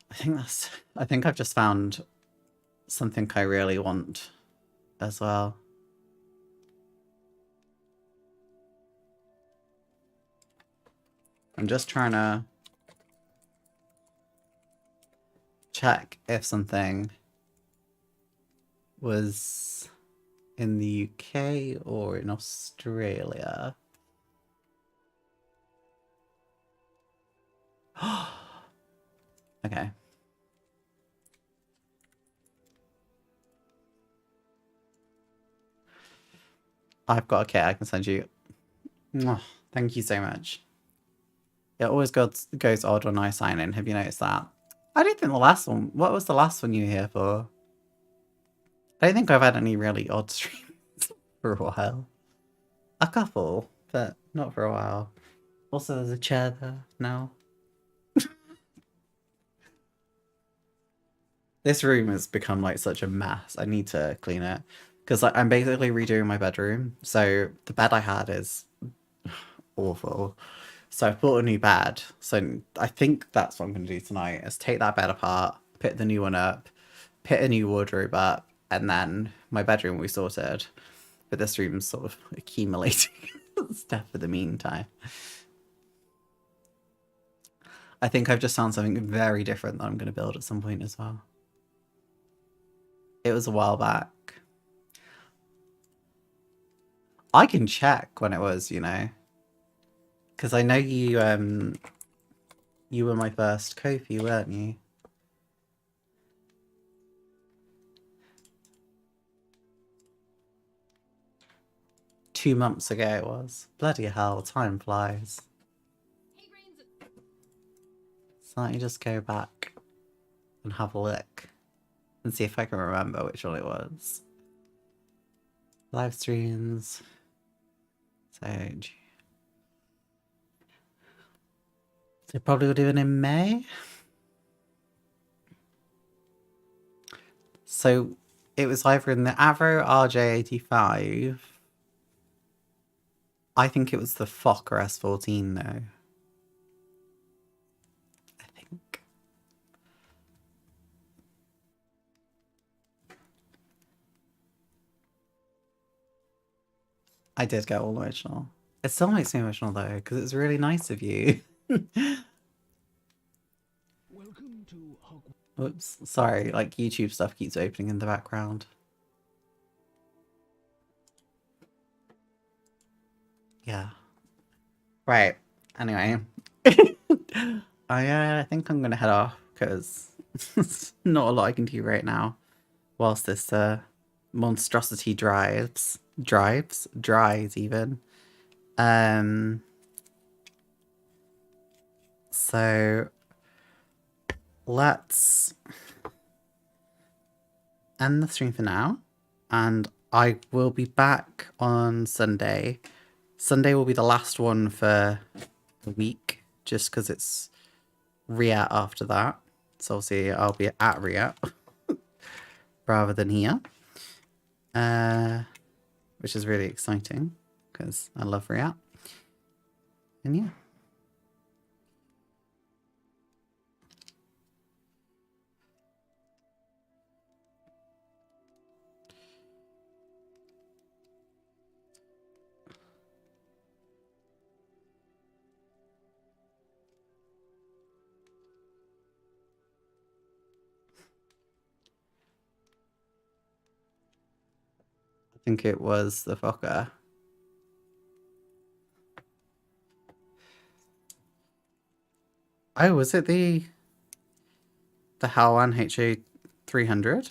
I think I've just found something I really want as well. I'm just trying to check if something was in the UK or in Australia. Okay. I've got a kit I can send you. Mwah. Thank you so much. It always goes odd when I sign in. Have you noticed that? I don't think the last one... What was the last one you were here for? I don't think I've had any really odd streams for a while. A couple, but not for a while. Also, there's a chair there now. This room has become like such a mess. I need to clean it. Because like, I'm basically redoing my bedroom. So the bed I had is awful. So I bought a new bed. So I think that's what I'm going to do tonight is take that bed apart, put the new one up, put a new wardrobe up, and then my bedroom will be sorted. But this room's sort of accumulating stuff for the meantime. I think I've just found something very different that I'm going to build at some point as well. It was a while back. I can check when it was, you know. Because I know you were my first Kofi, weren't you? Two months ago it was. Bloody hell, time flies. So let me just go back and have a look and see if I can remember which one it was. Live streams. So probably would do it in May. So it was either in the Avro RJ85. I think it was the Fokker S14 though. I think. I did get all emotional. It still makes me emotional though, because it's really nice of you. Welcome to Oops, sorry, like YouTube stuff keeps opening in the background. Yeah. Right. Anyway. I think I'm gonna head off because there's not a lot I can do right now whilst this monstrosity dries even. So let's end the stream for now, and I will be back on Sunday. Sunday will be the last one for the week, just because it's Riat after that. So obviously I'll be at Riat rather than here, which is really exciting because I love Riat. And yeah. I think it was the Fokker. Oh, was it the Howland HA 300?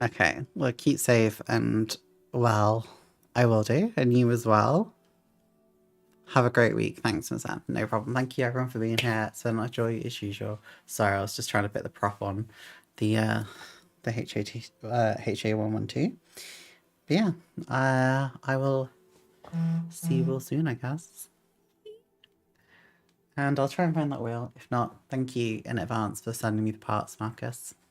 Okay, well, keep safe and well. I will do, and you as well. Have a great week. Thanks, Miss Anne. No problem. Thank you, everyone, for being here. It's been a joy as usual. Sorry, I was just trying to put the prop on the HA112. But yeah, I will see you all soon, I guess. And I'll try and find that wheel. If not, thank you in advance for sending me the parts, Marcus.